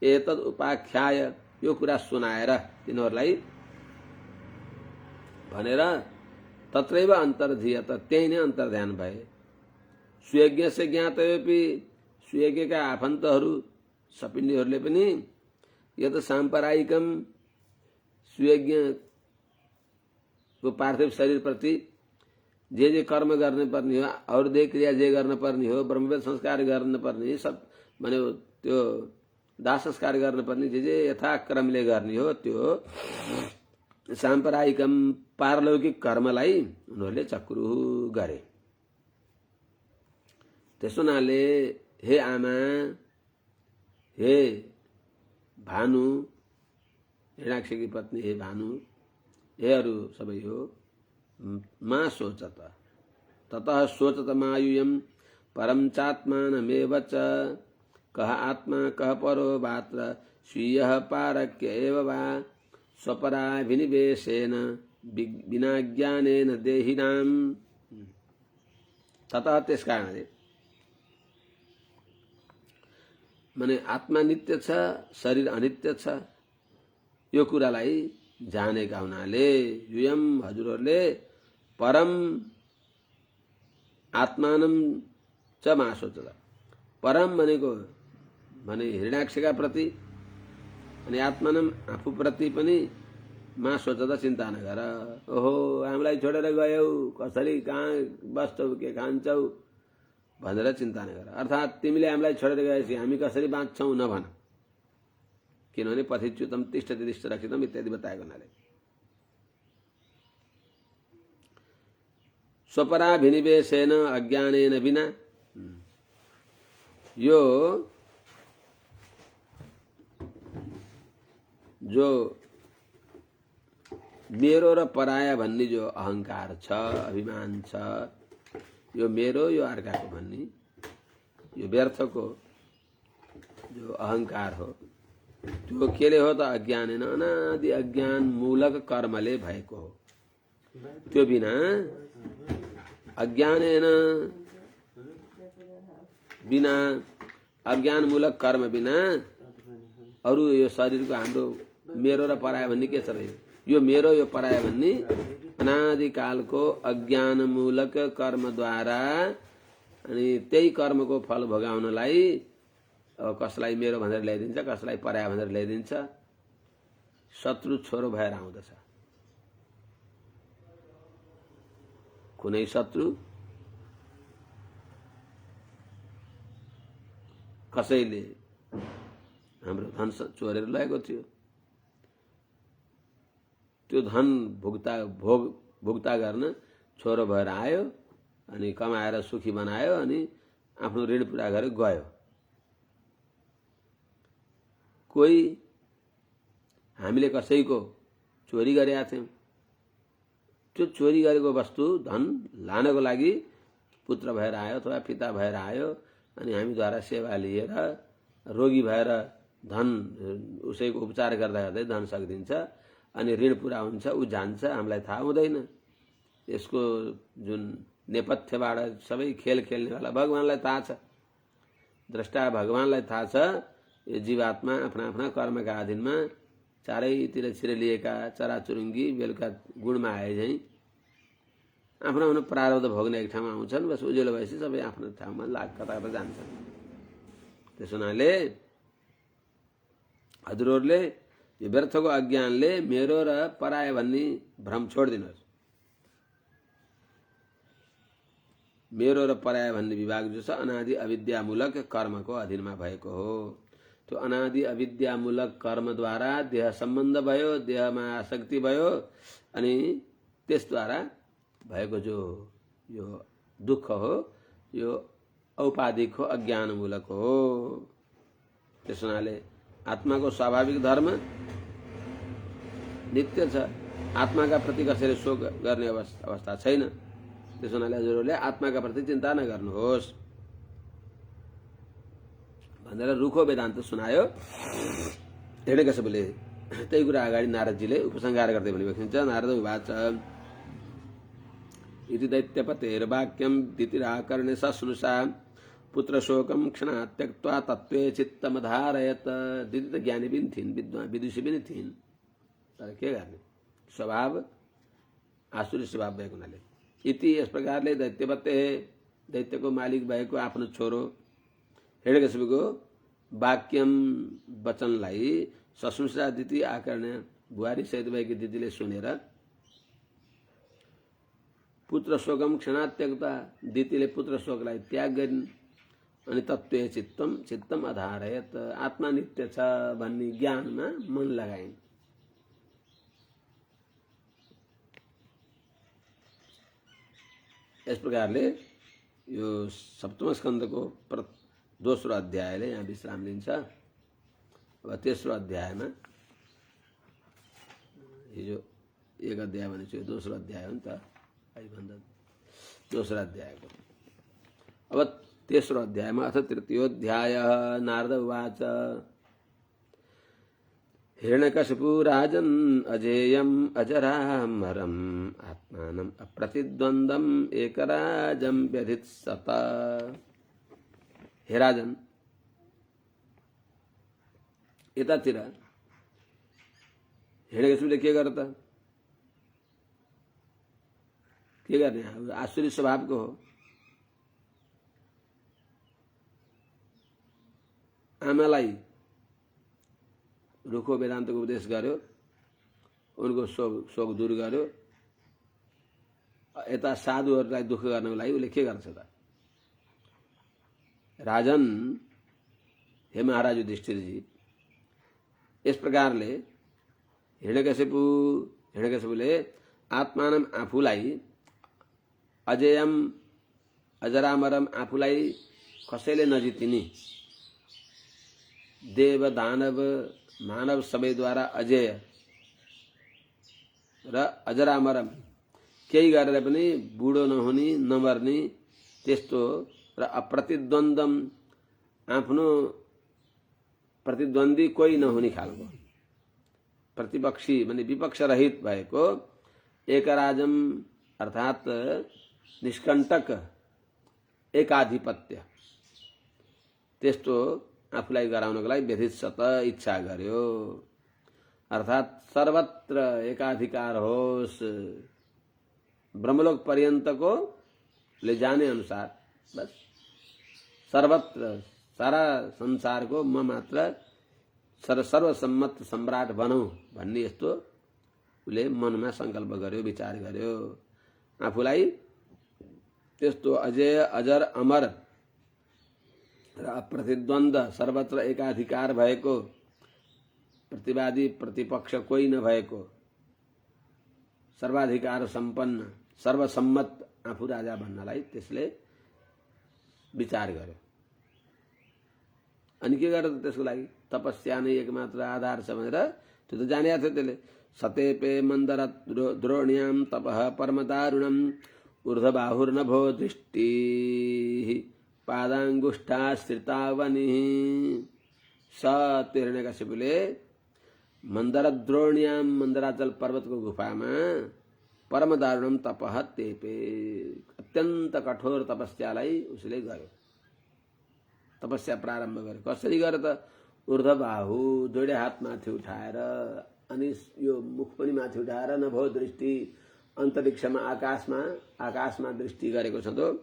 एतद उपाख्याय यो कुरा सुनाएर तिनीहरूलाई भनेर तत्रैव अन्तर्धीयत त्यही नै अन्तर्ध्यान भए। सुयज्ञस्य ज्ञातयोपि सुयज्ञका आफन्तहरू सपिण्डीहरूले पनि यत साम्प्रदायिकम सुयज्ञको पार्थिव शरीर प्रति जे कर्म गर्ने पर्ने हो, औरदेह क्रिया जे गर्न पर्ने हो, ब्रह्मवेद संस्कार गर्न पर्ने, सब माने त्यो दाह संस्कार गर्न पर्ने जे यथाक्रमले गर्ने हो, त्यो साम्प्रदायिकम पारलौकिक कर्मलाई उनीहरूले चक्रु गरे। त्यसो हुनाले हे आमा, हे भानु, हिरण्याक्षकी पत्नी हे भानु, हेहरू सबै हो, मा सोचत ततः सोचत मायूयम परम चात्मानमेव च कः आत्मा कः परो वात्र स्वीयः पारक्य एव वा स्वपराभिनिवेशेन विना ज्ञानेन देहिनाम। ततः त्यस कारणले माने आत्मा नित्य छ, शरीर अनित्य छ, यो कुरालाई जानेका हुनाले युयम हजुरहरूले परम आत्मानम च मासोचत, परम भनेको भने हिरण्याक्षका प्रति अनि आत्मानम आफू प्रति पनि मा सोच त चिन्ता नगर। ओहो हामीलाई छोडेर गयौ, कसरी कहाँ बस्छौ, के खान्छौ भनेर चिन्ता नगर। अर्थात् तिमीले हामीलाई छोडेर गएपछि हामी कसरी बाँच्छौ नभन, किनभने पथिच्युतम तिष्ठति तिष्ठ रक्षितम इत्यादि बताएको हुनाले। स्वपराभिनिवेशेन अज्ञानेन बिना, यो जो मेरो र पराया भन्ने जो अहंकार छ, अभिमान छ, यो मेरो यो अर्काको भन्ने यो व्यर्थको जो अहंकार हो, त्यो केले हो त अज्ञानेन, अनादि अज्ञान मूलक कर्मले भएको हो। त्यो बिना अज्ञानेन बिना अज्ञान मूलक कर्म बिना अरु यो शरीरको हाम्रो मेरो र पराया भन्ने के छ र? यो मेरो यो पराया भन्ने अनादिकालको अज्ञान मूलक कर्मद्वारा अनि त्यही कर्मको फल भोगाउनलाई कसलाई मेरो भनेर ल्याइदिन्छ, कसलाई पराया भनेर ल्याइदिन्छ, शत्रु छोरो भएर आउँदछ। कुनै शत्रु कसैले हाम्रो धन चोरेर लगेको थियो, त्यो धन भुक्ता गर्न छोरो भएर आयो अनि कमाएर सुखी बनायो अनि आफ्नो ऋण पूरा गरेर गयो। कोही हामीले कसैको चोरी गरेका थियौं, त्यो चोरी गरेको वस्तु धन लानको लागि पुत्र भएर आयो अथवा पिता भएर आयो अनि हामीद्वारा सेवा लिएर रोगी भएर धन उसैको उपचार गर्दा गर्दै धन सकिदिन्छ अनि ऋण पूरा हुन्छ, ऊ जान्छ, हामीलाई थाहा हुँदैन। यसको जुन नेपथ्यबाट सबै खेल खेल्नेवाला भगवानलाई थाहा छ, द्रष्टा भगवानलाई थाहा छ। यो जीवात्मा आफ्ना आफ्ना कर्मका अधीनमा चारैतिर छिरेलिएका चराचुरुङ्गी बेलुका गुणमा आए झैँ आफ्नो आफ्नो प्रारब्ध भोग्ने एक ठाउँमा आउँछन्। बस उज्यालो भएपछि सबै आफ्नो ठाउँमा कता कता जान्छन्। त्यस हुनाले हजुरहरूले यो व्यर्थको अज्ञानले मेरो र पराय भन्ने भ्रम छोडिदिनुहोस्। मेरो र पराय भन्ने विभाग जो छ अनादि अविद्यामूलक कर्मको अधीनमा भएको हो। त्यो अनादि अविद्यामूलक कर्मद्वारा देह सम्बन्ध भयो, देहमा आसक्ति भयो अनि त्यसद्वारा भएको जो यो दुःख हो यो औपाधिक हो, अज्ञानमूलक हो। त्यस हुनाले आत्माको स्वाभाविक धर्म नित्य छ। आत्माका प्रति कसैले शोक गर्ने अवस्था छैन। त्यस हुनाले हजुरहरूले आत्माका प्रति चिन्ता नगर्नुहोस् भनेर रुखो वेदान्त सुनायो। हिरण्यकश्यपले त्यही कुरा अगाडि नारदजीले उपसंहार गर्दै भनेको छ। नारद उवाच इति दैत्यपतेर्वाक्यं दितिराकर्ण्य सस्नुषा पुत्रशोकं क्षणात् त्यक्त्वा तत्त्वे चित्तमधारयत। दिति त ज्ञानी पनि थिइन्, विद्वान विदुषी पनि थिइन्, तर के गर्ने स्वभाव आसुरी स्वभाव भएको हुनाले। इति यस प्रकारले दैत्यपते दैत्यको मालिक भएको आफ्नो छोरो हिरण्यकश्यपको वाक्यम वचनलाई सस्नुषा दिति आकर्ण्य बुहारी सहित भएकी दिदीले सुनेर पुत्र शोकम क्षणात् त्यक्ता दिदीले पुत्र शोकलाई त्याग गरिन् अनि तत्त्वे चित्तम अधारयत आत्मा नित्य छ भन्ने ज्ञानमा मन लगाइन्। यस प्रकारले यो सप्तम स्कन्धको दोस्रो अध्यायले यहाँ विश्राम लिन्छ। अब तेस्रो अध्यायमा हिजो एक अध्याय भनेको दोस्रो अध्याय हो नि त, दोस्रो अध्यायको अब तेस्रो अध्यायमा अथ तृतीयोऽध्याय। नारद उवाच हिरण्यकशिपु राजन् अजेयम् अजरामरम् आत्मानम् अप्रतिद्वन्द्वम् एकराजं व्यधित्सत। हे राजन, यतातिर हिरण्यकशिपुले के गर्छ? के गर्ने? आसुरी स्वभावको हो। आमालाई रुखो वेदान्तको उपदेश गर्यो उनको शोक दूर गर्यो। यता साधुहरूलाई दुःख गर्नको लागि उसले के गर्छ त? राजन, हे महाराज युधिष्ठिरजी, यस प्रकारले हिरण्यकशिपुले आत्मानम आफूलाई अजेयम अजरामरम आफूलाई कसैले नजितिने देव दानव मानव सबैद्वारा अजेय र अजरामरम केही गरेर पनि बुढो नहुने नमर्ने त्यस्तो र अप्रतिद्वन्द्वम आफ्नो प्रतिद्वन्दी कोही नहुने खालको प्रतिपक्षी माने विपक्ष रहित भएको एकराजम अर्थात निष्कण्टक एकाधिपत्य त्यस्तो आफूलाई गराउनको लागि व्यथित इच्छा गर्यो। अर्थात सर्वत्र एकाधिकार होस्, ब्रह्मलोक पर्यन्तको ले जाने अनुसार बस सर्वत्र सारा संसारको म मात्र सर्वसम्मत सम्राट बनौं भन्ने यस्तो उसले मनमा संकल्प गर्यो, विचार गर्यो। आफूलाई त्यस्तो अजय अजर अमर र अप्रतिद्वन्द्व सर्वत्र एकाधिकार भएको प्रतिवादी प्रतिपक्ष कोही नभएको सर्वाधिकार सम्पन्न सर्वसम्मत आफू राजा भन्नलाई त्यसले विचार गर्यो। अनि के गर्यो त्यसको लागि? तपस्या नै एकमात्र आधार छ भनेर त्यो त जानेको थियो त्यसले। सतेपे मन्दर द्रोण्याम तपः परमदारुणम ऊर्ध्वबाहुर्नभो दृष्टि पादांगुष्ठाश्रितावनि। स हिरण्यकशिपुले मन्दरद्रोण्याम मन्दराचल पर्वतको गुफामा परमदारुणम तपः तेपे अत्यन्त कठोर तपस्यालाई उसले गर्यो, तपस्या प्रारम्भ गर्यो। कसरी गर्यो त? ऊर्ध्वबाहु दुईटै हात माथि उठाएर अनि यो मुख पनि माथि उठाएर नभो दृष्टि अन्तरिक्षमा आकाशमा दृष्टि गरेको छ त।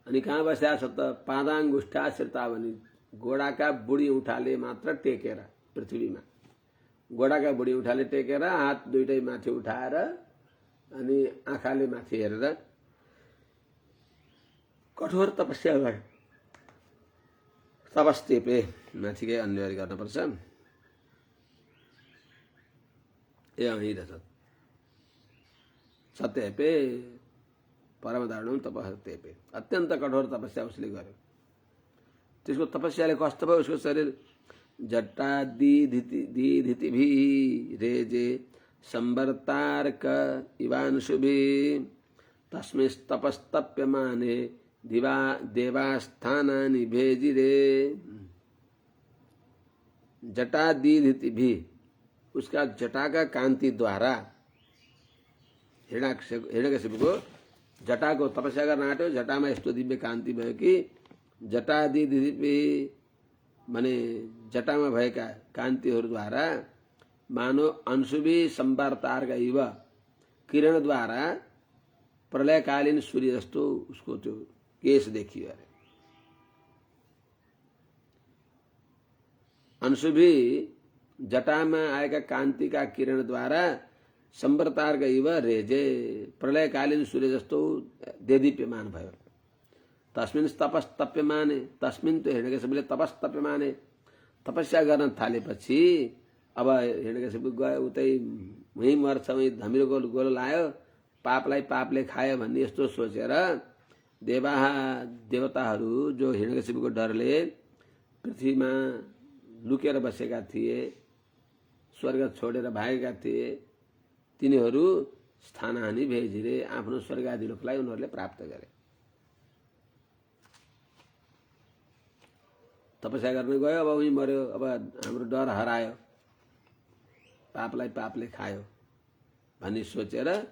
अनि कहाँ बस्या छ त? पादांगुष्ठा श्रितावनि गोडाका बुढी उठाले मात्र टेकेर पृथ्वीमा, गोडाका बुढी उठाले टेकेर हात दुईटै माथि उठाएर अनि आँखाले माथि हेरेर कठोर तपस्या गर्यो। तपस्तेपे माथिकै अन्वय गर्नुपर्छ। ए यही रहेछ। सतेपे परमदारुणम तपः तेपे अत्यन्त कठोर तपस्या उसले गर्यो। त्यसको तपस्याले कस्तो भयो? उसको शरीर जटादिधितिभि रेजे संवर्तार्क इवांशुभि तस्मिस्तपस्तप्यमाने देवास्थानानि भेजिरे। जटादिधितिभि उसका जटा का कांति द्वारा हिरण्यकशिपुको जटाको तपस्या गर्न आँट्यो। जटामा यस्तो दिव्य कान्ति भयो कि जटादिधितिभि माने जटामा भएका कान्तिहरूद्वारा मानो अंशुभि संवार्तार्क इव किरणद्वारा प्रलयकालीन सूर्य जस्तो उसको त्यो केश देखियो अरे। अंशुभि जटामा आएका कान्तिका किरणद्वारा संवर्तार्क इव रेजे प्रलयकालीन सूर्य जस्तो देदीप्यमान भयो। तस्मिन् तपस्तप्यमाने तस्मिन् तो हिरण्यकशिपुले तपस्तप्यमाने तपस्या गर्न थालेपछि अब हिरण्यकशिपु गयो उतै वहीँ मर्छ, वहीँ धमिलो गोलो लायो, पापलाई पापले खायो भन्ने यस्तो सोचेर देवताहरू जो हिरण्यकशिपुको डरले पृथ्वीमा लुकेर बसेका थिए, स्वर्ग छोडेर भागेका थिए, तिनीहरू स्थानहानि भेजिरे आफ्नो स्वर्गादि लोकलाई उनीहरूले प्राप्त गरे। तपस्या गर्न गयो, अब उही मर्यो, अब हाम्रो डर हरायो, पापलाई पापले खायो भन्ने सोचेर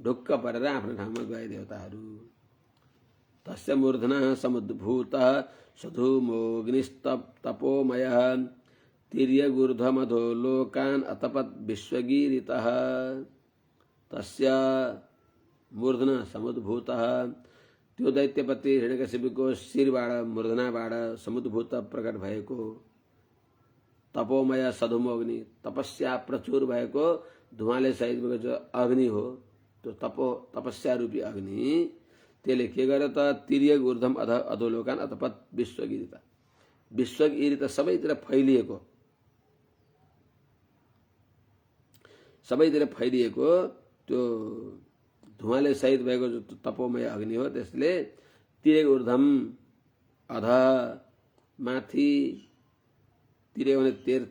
ढुक्क परेर आफ्नो ठाउँमा गए देवताहरू। तस्य मूर्धना समुद्भूत सधुमोऽग्निस्तपोमयः तिर्यगूर्ध्वमधो लोकान् अतपत् विश्वगीरितः। तस्य मूर्धना समुद्भूतः त्यो दैत्यपति हिरण्यकशिपुको शिरबाट मूर्धनाबाट समुद्भूत प्रकट भएको तपोमय सधुमो अग्नि, तपस्या प्रचुर भएको धुवाले सहित भएको जो अग्नि हो त्यो तपस्या रूपी अग्नि, त्यसले के गर्यो त तिर्यक ऊर्ध्वम अध अधोलोकान अतपत विश्वगिरिता, विश्वगिरिता सबैतिर फैलिएको त्यो धुवाले सहित भएको जो तपोमय अग्नि हो त्यसले तिर्यक ऊर्ध्वम अध माथि, तिर्यक भने तेर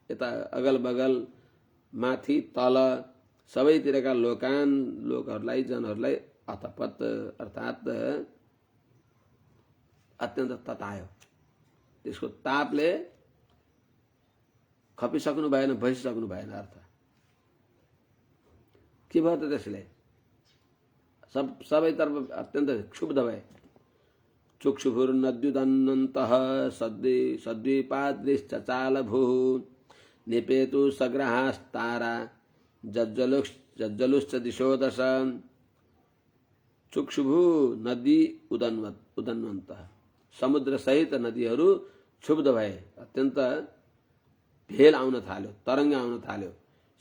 यता अगल बगल माथि तल सबैतिरका लोकहरूलाई जनहरूलाई अतपत अर्थात् अत्यन्त ततायो। त्यसको तापले खपिसक्नु भएन, भइसक्नु भएन अर्थ। के भयो त त्यसले? सबैतर्फ अत्यन्त क्षुब्ध भए। चुक्षुभुर्नद्युदन्नन्तः सद्वीपादृश्चचाल भूः निपेतु सग्रहास्तारा जज्जलुश्च दिशो दश। चुक्षुभु नदी उदन्वन्तः, समुद्र सहित नदीहरू क्षुब्ध भए, अत्यन्त भेल आउन थाल्यो, तरङ्ग आउन थाल्यो,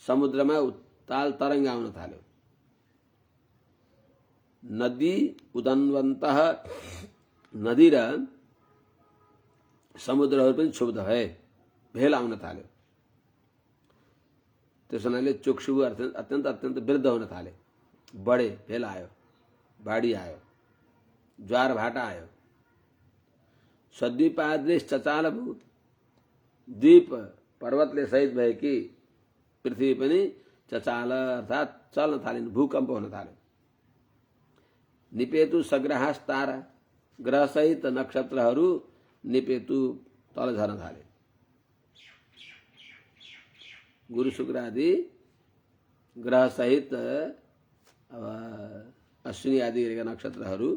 समुद्रमा उत्ताल तरङ्ग आउन थाल्यो। नदी उदन्वन्तः, नदी र समुद्रहरू पनि क्षुब्ध भए, भेल आउन थाल्यो। त्यस हुनाले चुक्षु अत्यन्त अत्यन्त वृद्ध हुन थाले, बढे, भेल आयो, बाढी आयो, ज्वार भाटा आयो। सद्वीपादृश चचाल भू, द्वीप पर्वतले सहित भएकी पृथ्वी पनि चचाल अर्थात् चल्न थालिन्, भूकम्प हुन थाल्यो। निपेतु सग्रहास तारा, ग्रह सहित नक्षत्रहरू निपेतु तल झर्न थाले। गुरु शुक्र आदि ग्रह सहित अश्विनी आदि नक्षत्रहरू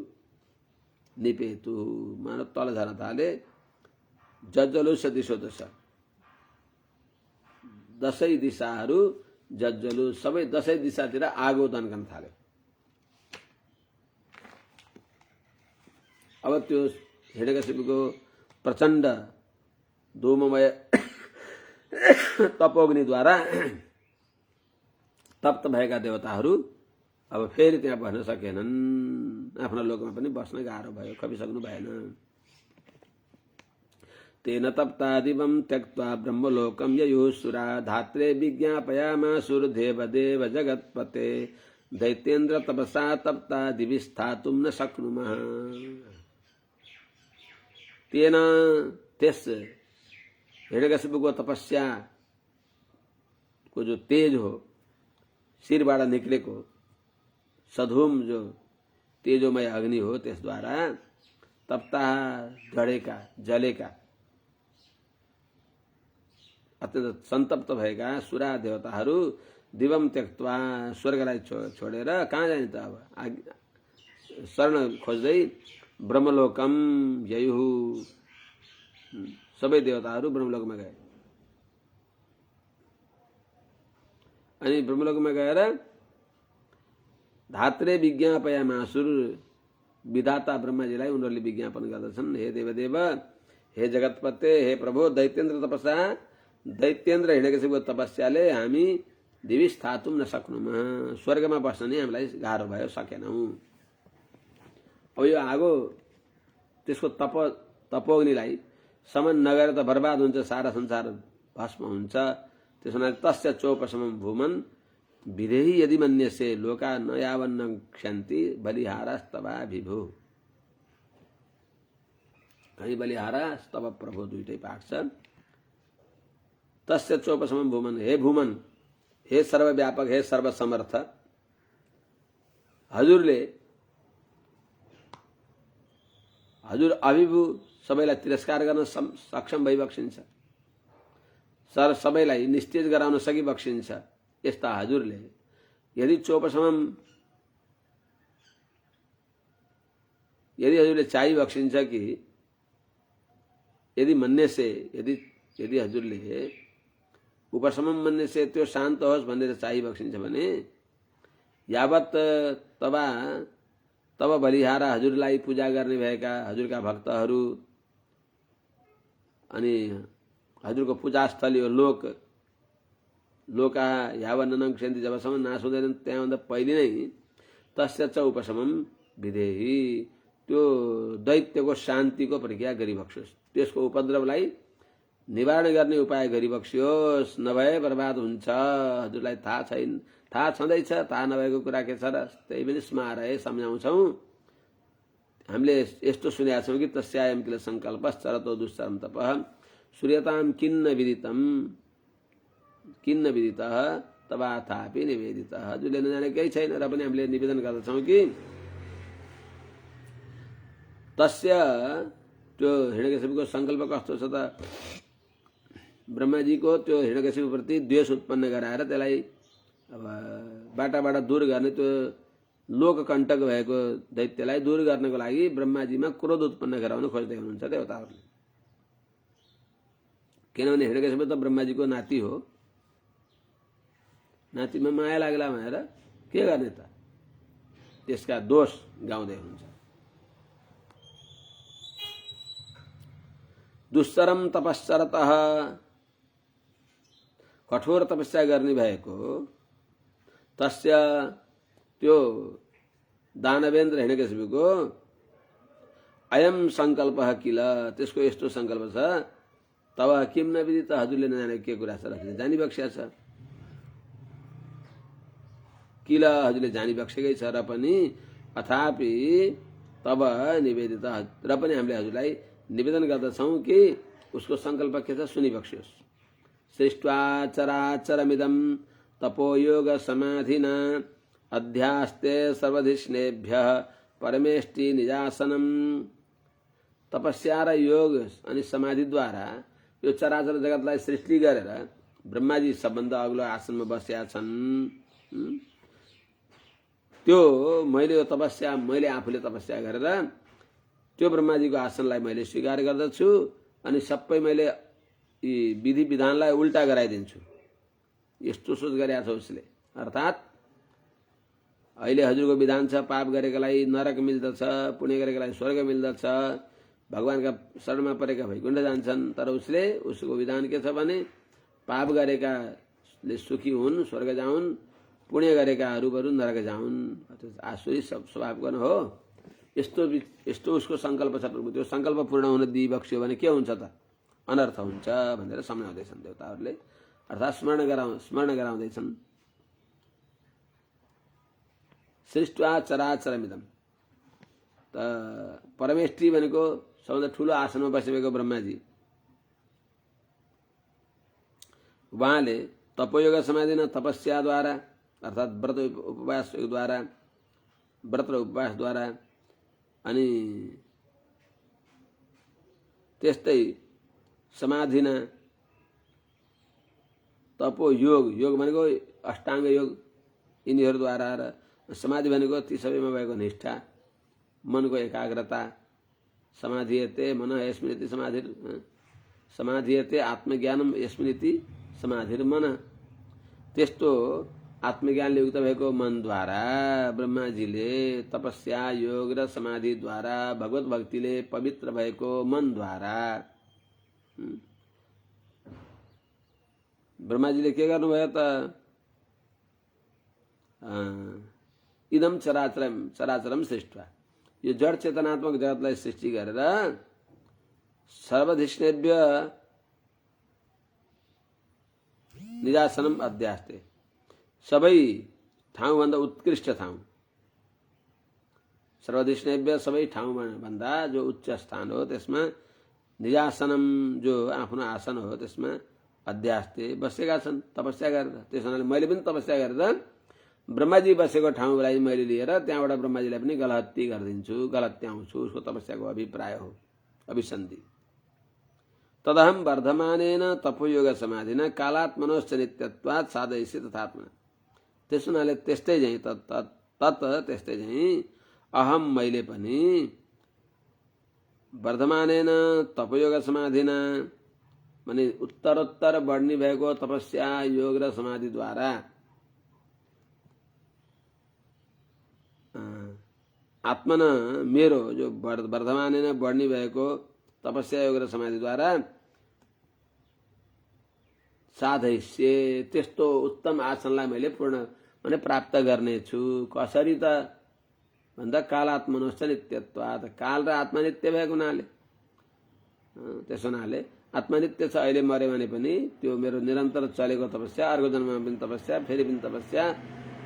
निपेतु मानव तल झर्न थाले। जज्जलुस दिशो दश, दसै दिशाहरू जज्जलु सबै दसै दिशातिर आगो दन्कन थाल्यो। अब त्यो हिरण्यकशिपुको प्रचण्ड धूममय तपोग्निद्वारा तप्त भएका देवताहरू अब फेरि त्यहाँ बस्न सकेनन्, आफ्ना लोकमा पनि बस्न गाह्रो भयो, खपिसक्नु भएन। तेन तप्ता दिवं त्यक्त्वा ब्रह्मलोकं ययुः सुरा धात्रे विज्ञापयामासुर्देव देव जगत्पते दैत्येन्द्र तपसा तप्ता दिवि स्थातुं न शक्नुमः। तेन त्यस हिरण्यकशिपुको तपस्या को जो तेज हो, शिरबाट निक्लेको सधुम जो तेजोमय अग्नि हो, त्यसद्वारा तप्ता जडेका जलेका अत्यन्त सन्तप्त भएका सुरा देवताहरू दिवम त्यक्त्वा स्वर्गलाई छोडेर कहाँ जाने त? अब शरण खोज्दै ब्रह्मलोकम ययुः, सबै देवताहरू ब्रह्मलोकमा गए। अनि ब्रह्मलोकमा गएर धात्रे विज्ञापयामासुर, विधाता ब्रह्माजीलाई उनीहरूले विज्ञापन गर्दछन्, हे देवदेव, हे जगतपते, हे प्रभु, दैत्येन्द्र तपसा, दैत्येन्द्र हिरण्यकशिपुको तपस्याले हामी दिवि स्थातुं न शक्नुमः, स्वर्गमा बस्न नै हामीलाई गाह्रो भयो, सकेनौँ। अब यो आगो त्यसको तपोग्निलाई समन नगरेर त बर्बाद हुन्छ, सारा संसार भस्म हुन्छ। त्यसो हुनाले तस्य चोपशमं भूमन् विधेहि यदि मन्यसे लोका न यावन्न क्षन्ति बलिहारास्तवा विभु। कहीं बलिहारा स्तव प्रभु दुईटै पाठ छ। तस्य चोपशमं भूमन्, हे भूमन, हे सर्वव्यापक, हे सर्वसमर्थ, हजुर अभिभू सबैलाई तिरस्कार गर्न सक्षम भइबक्सिन्छ, सबैलाई निस्तेज गराउन सकिबक्सिन्छ। यस्ता हजुरले यदि चोपसमम, यदि हजुरले चाहिबक्सिन्छ कि यदि मन्यसे, यदि हजुरले उपशमम मन्यसे, त्यो शान्त होस् भनेर चाहिबक्सिन्छ भने यावत तब बलिहारा, हजुरलाई पूजा गर्ने भएका हजुरका भक्तहरू अनि हजुरको पूजास्थली हो लोका यावन्ननं क्षन्ति, जबसम्म नाश हुँदैन त्यहाँभन्दा पहिले नै तस्य च उपशमम विधेहि, त्यो दैत्यको शान्तिको प्रक्रिया गरिबक्सियोस्, त्यसको उपद्रवलाई निवारण गर्ने उपाय गरिबक्सियोस्, नभए बर्बाद हुन्छ। हजुरलाई थाहा छैन, थाहा छँदैछ, थाहा नभएको कुरा के छ र, त्यही पनि स्मारय सम्झाउँछौँ। हामीले यस्तो सुनेका छौँ कि तस्यायम किल सङ्कल्प चरतो दुश्चरम तपः सूर्यताम किन्न विदितः तवाथापि निवेदितः। हजुरले नजाने केही छैन र पनि हामीले निवेदन गर्दछौँ कि तस्य त्यो हिरण्यकशिपुको सङ्कल्प कस्तो छ त, ब्रह्माजीको त्यो हिरण्यकशिपुप्रति द्वेष उत्पन्न गराएर त्यसलाई अब बाटाबाट दूर गर्ने, त्यो लोककण्टक भएको दैत्यलाई दूर गर्नको लागि ब्रह्माजीमा क्रोध उत्पन्न गराउन खोज्दै हुनुहुन्छ देवताहरूले। किनभने हिरण्यकशिपु त ब्रह्माजीको नाति हो, नातिमा माया लाग्ला भनेर के गर्ने त, त्यसका दोष गाउँदै हुन्छ। दुश्चरम तपश्चरतः, कठोर तपस्या गर्ने भएको तस्य त्यो दानवेन्द्र हिरण्यकशिपुको अयम सङ्कल्प किल, त्यसको यस्तो सङ्कल्प छ, तब किम नविदित, हजुरले नजाने के कुरा छ र जानिबक्स्या छ, किल हजुरले जानिबक्सेकै छ र पनि अथापि तब निवेदित, र पनि हामीले हजुरलाई निवेदन गर्दछौँ कि उसको सङ्कल्प के छ सुनिबक्सियोस्। सृष्ट्वा चराचरमिदं तपोयोग समाधिना अध्यास्ते सर्वधिष्णेभ्यः परमेष्टि निजासनम। तपस्या र योग अनि समाधिद्वारा यो चराचर जगतलाई सृष्टि गरेर ब्रह्माजी सबभन्दा अग्लो आसनमा बसेका छन्। त्यो मैले आफूले तपस्या गरेर त्यो ब्रह्माजीको आसनलाई मैले स्वीकार गर्दछु अनि सबै मैले यी विधि विधानलाई उल्टा गराइदिन्छु, यस्तो सोच गरेका छ उसले। अर्थात् अहिले हजुरको विधान छ, पाप गरेकालाई नरक मिल्दछ, पुण्य गरेकालाई स्वर्ग मिल्दछ, भगवानका शरणमा परेका वैकुण्ठ जान्छन्। तर उसको विधान के छ भने पाप गरेकाले सुखी हुन्, स्वर्ग जाउन्, पुण्य गरेकाहरू बरु नरक जाउन्, आसुरी स्वभाव गर्नु हो। यस्तो उसको सङ्कल्प छ। त्यो सङ्कल्प पूर्ण हुन दिइबक्स्यो भने के हुन्छ त, अनर्थ हुन्छ भनेर सम्झाउँदैछन् देवताहरूले, अर्थात् स्मरण गराउँदैछन्। सृष्ट्वा चराचरमिदं, त परमेष्टि भनेको सबभन्दा ठुलो आसनमा बसेको ब्रह्माजी, उहाँले तपयोग समाधिन तपस्याद्वारा अर्थात् व्रत र उपवासद्वारा अनि त्यस्तै समाधिना तपोयोग, योग भनेको अष्टाङ्ग योग, यिनीहरूद्वारा र समाधि भनेको ती सबैमा भएको निष्ठा, मनको एकाग्रता। समाधियते मन यस्मिनिति समाधियते आत्मज्ञानम यस्मिनिति समाधिर्मन। त्यस्तो आत्मज्ञानले युक्त भएको मनद्वारा ब्रह्माजीले तपस्या योग र समाधिद्वारा भगवत भक्तिले पवित्र भएको मनद्वारा ब्रह्माजीले के गर्नुभयो त, इदम चराचरम सृष्ट्वा, यो जड चेतनात्मक जगतलाई सृष्टि गरेर सर्वधिष्णेभ्य निजासनम अध्यास्ते, सबै ठाउँभन्दा उत्कृष्ट ठाउँ, सर्वधिष्णेभ्य सबै ठाउँभन्दा जो उच्च स्थान हो त्यसमा निजासनम जो आफ्नो आसन हो त्यसमा अध्यास्ते बसेका छन् तपस्या गरेर। त्यस हुनाले मैले पनि तपस्या गरेर ब्रह्माजी बसेको ठाउँलाई मैले लिएर त्यहाँबाट ब्रह्माजीलाई पनि गलहत्ती गरिदिन्छु, गलत्याउँछु, उसको तपस्याको अभिप्राय हो, अभिसन्धि। तदहम वर्धमानेन तपोयोग समाधिना कालात्मनोश्च नित्यत्वात् साधयसि तथात्मना। त्यस हुनाले त्यस्तै झैँ त्यस्तै झैँ अहम मैले पनि वर्धमानेन तपयोग समाधिना माने उत्तरोत्तर बढ्ने भएको तपस्या योग र समाधिद्वारा आत्मन मेरो जो वर्धमानेन बढ्ने भएको तपस्या योग र समाधिद्वारा साधयिष्ये त्यस्तो उत्तम आसनलाई मैले पूर्ण माने प्राप्त गर्नेछु। कसरी त भन्दा कालात्मनोश्च नित्यत्वात्, काल र आत्मा नित्य भएको हुनाले। त्यसो हुनाले आत्मा नित्य छ, अहिले मऱ्यो भने पनि त्यो मेरो निरन्तर चलेको तपस्या, अर्को जन्ममा पनि तपस्या, फेरि पनि तपस्या,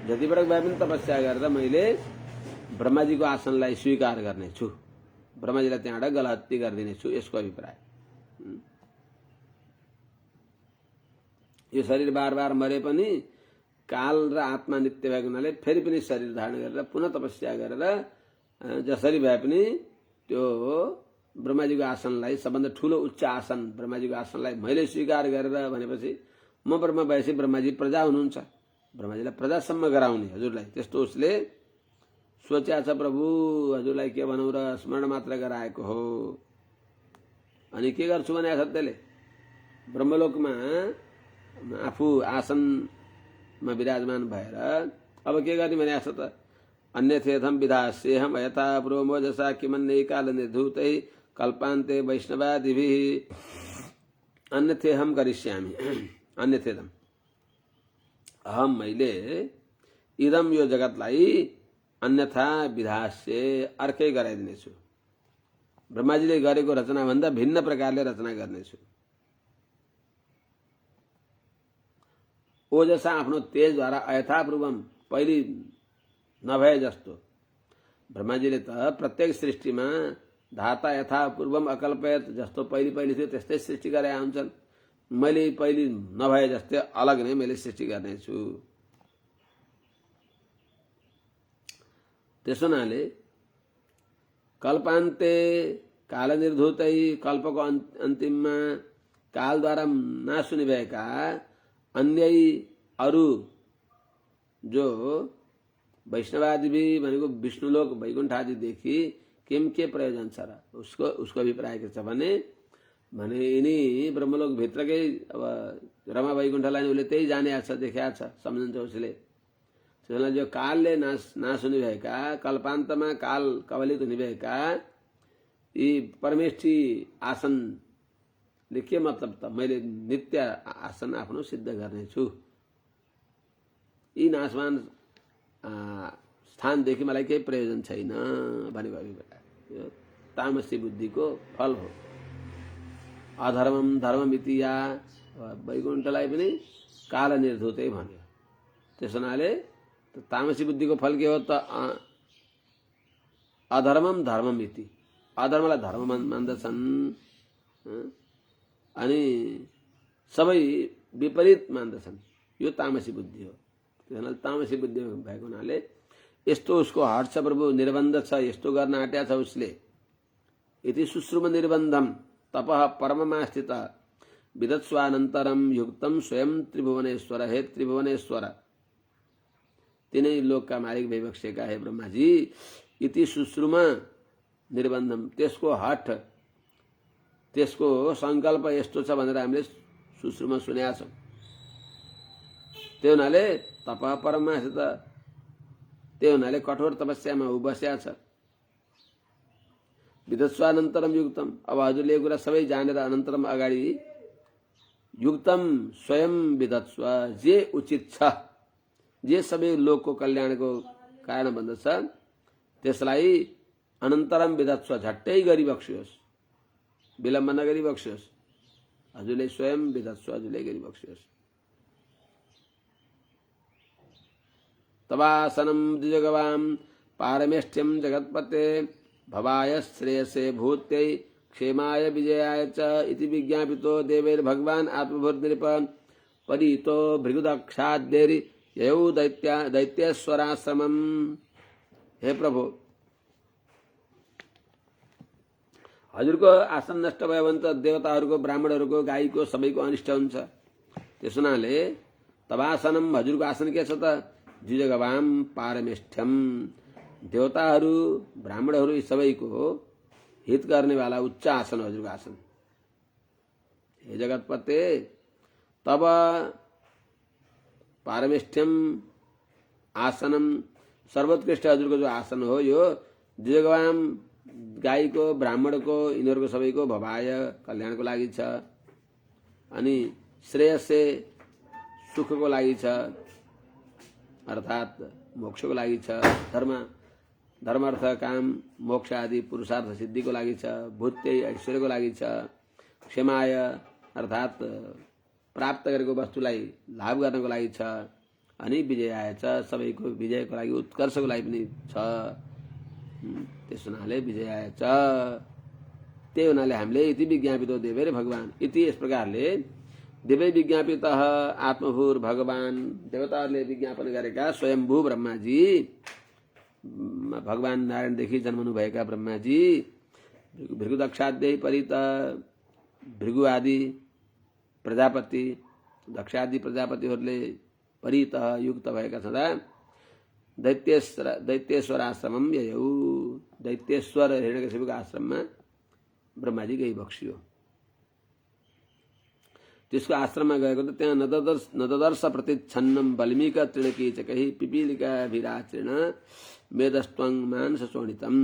जति पटक भए पनि तपस्या गरेर मैले ब्रह्माजीको आसनलाई स्वीकार गर्नेछु, ब्रह्माजीलाई त्यहाँबाट गलती गरिदिनेछु, यसको अभिप्राय। यो शरीर बार बार मरे पनि काल र आत्मा नित्य भएको हुनाले फेरि पनि शरीर धारण गरेर पुनः तपस्या गरेर जसरी भए पनि त्यो ब्रह्माजीको आसनलाई, सबभन्दा ठुलो उच्च आसन ब्रह्माजीको आसनलाई मैले स्वीकार गरेर भनेपछि म ब्रह्मा भएपछि ब्रह्माजी प्रजा हुनुहुन्छ, ब्रह्माजीलाई प्रजासम्म गराउने हजुरलाई, त्यस्तो उसले सोच्या छ। प्रभु हजुरलाई के भनौँ र, स्मरण मात्र गराएको हो। अनि के गर्छु भने सत्यले ब्रह्मलोकमा आफू आसनमा विराजमान भएर अब के गर्ने भने आछ त, अन्यथेथम विधास्येहम यथा प्रोमोजसा किमन्यै काल निर्धूतै कल्पान्ते वैष्णवादिभिः अन्यथेहम करिष्यामि। अन्यथेदम अहम मैले इदम यो जगतलाई अन्यथा विधास्ये अर्कै गराइदिनेछु, ब्रह्माजीले गरेको रचना भन्दा भिन्न प्रकारले रचना गर्नेछु। ओजसा आफ्नो तेजद्वारा अयथापूर्वम पहिले नभए जस्तो, ब्रह्माजीले त प्रत्येक सृष्टिमा धाता यथापूर्वम अकल्पयत जस्तो पहिले पहिले थियो त्यस्तै सृष्टि गरे हुन्छन्, मैले पहिले नभए जस्तै अलग नै मैले सृष्टि गर्नेछु। त्यसो हुनाले कल्पान्ते काल निर्धूतै, कल्पको अन्तिममा कालद्वारा नाश हुने भएका अन्य अरू जो वैष्णवादि भनेको विष्णुलोक वैकुण्ठ आदिदेखि के प्रयोजन छ र, उसको अभिप्राय के छ भने यिनी ब्रह्मलोक भित्रकै अब रमा वैकुण्ठलाई उसले त्यही जाने छ, देखा छ, सम्झन्छ उसले। त्यसलाई जो कालले नाश हुने भएका, कल्पान्तमा काल कवलित हुने भएका यी परमेष्ठी आसनले के मतलब त, मैले नित्य आसन आफ्नो सिद्ध गर्नेछु। यी नाशवान स्थानदेखि मलाई केही प्रयोजन छैन भनेको अभिप्राय। यो तामसी बुद्धिको फल हो। अधर्मम धर्ममिति या वैकुण्ठलाई पनि काल निर्धूतै भन्यो। त्यस हुनाले तामसी बुद्धिको फल के हो त, अधर्मम धर्ममिति, अधर्मलाई धर्म मान्दछन् अनि सबै विपरीत मान्दछन्, यो तामसी बुद्धि हो। त्यसैले तामसी बुद्धि भएको हुनाले यस्तो उसको हट छ, प्रभु निर्बन्ध छ, यस्तो गर्न आँट्या छ उसले। यति सुश्रुम निर्बन्धम तपः परममा स्थित विदत्स्वानन्तरम युक्तम स्वयं त्रिभुवनेश्वर, हे त्रिभुवनेश्वर, तिनै लोकका मालिक भइबक्सेका हे ब्रह्माजी, इति सुश्रुम निर्बन्धम, त्यसको हट, त्यसको संकल्प यस्तो छ भनेर हामीले सुश्रुमा सुनेका छौँ। त्यो हुनाले तपः परममा स्थित, त्यो हुनाले कठोर तपस्यामा ऊ बस्या छ। विदत्स्वानन्तरम युक्तम, अब हजुरले यो कुरा सबै जानेर अनन्तरम अगाडि युक्तम स्वयं विदत्स्व, जे उचित छ, जे सबै लोकको कल्याणको कारण भन्दछ त्यसलाई अनन्तरम विदत्स्व, झट्टै गरी बक्सियोस्, विलम्ब नगरी बक्सियोस्, हजुरले स्वयं विदत्स्व, हजुरले गरी बक्सियोस्। तवासनम द्विजगवाम पारमेष्ठ्यम जगत्पते भवाय श्रेयसे भूत्यै क्षेमाय विजयाय च इति विज्ञापितो देवैर्भगवान् आत्मभूर्नृप परीतो भृगुदक्षाद्यैर् ययौ दैत्येश्वराश्रमम्। हे प्रभु, हजुरको आसन नष्ट भयो भने त देवताहरूको, ब्राह्मणहरूको, गाईको सबैको अनिष्ट हुन्छ। त्यस हुनाले तवासनम, हजुरको आसन के छ त, द्विजगवाम पारमेष्ठ्यम, देवताहरू ब्राह्मणहरू यी सबैको हित गर्नेवाला उच्च आसन हजुरको आसन। हे जगतपते, तब पारमेष्ठ्यम आसनम, सर्वोत्कृष्ट हजुरको जो आसन हो यो द्विजगवाम, गाईको, ब्राह्मणको, यिनीहरूको सबैको भवाय कल्याणको लागि छ। अनि श्रेयसे सुखको लागि छ, अर्थात् मोक्षको लागि छ। धर्म अर्थ काम मोक्ष आदि पुरुषार्थ सिद्धिको लागि छ। भूत्यै ऐश्वर्यको लागि छ। क्षमाय अर्थात् प्राप्त गरेको वस्तुलाई लाभ गर्नको लागि छ। अनि विजयाय छ, सबैको विजयको लागि उत्कर्षको लागि पनि छ। त्यस हुनाले विजयाय छ। त्यही हुनाले हामीले इति विज्ञापितो देवे रे भगवान, इति यस प्रकारले देवै विज्ञापित आत्मभूर भगवान, देवताहरूले विज्ञापन गरेका स्वयम्भू ब्रह्माजी, भगवान नारायणदेखि जन्मनु भएका ब्रह्माजी, भृगुदक्षाद्यै परित भृगु आदि प्रजापति, दक्षादि प्रजापतिहरूले परित युक्त भएका छँदा दैत्येश्वर आश्रमम ययौ, दैत्येश्वर हिरण्यकशिपुको आश्रममा ब्रह्माजी गई बक्सियो। त्यसको आश्रममा गएको त त्यहाँ नददर्श प्रतिच्छन्नम बल्मीक तृणकीचकै पिपीलिका भिराचृण मेदस्त्वङ मानस शोणितम।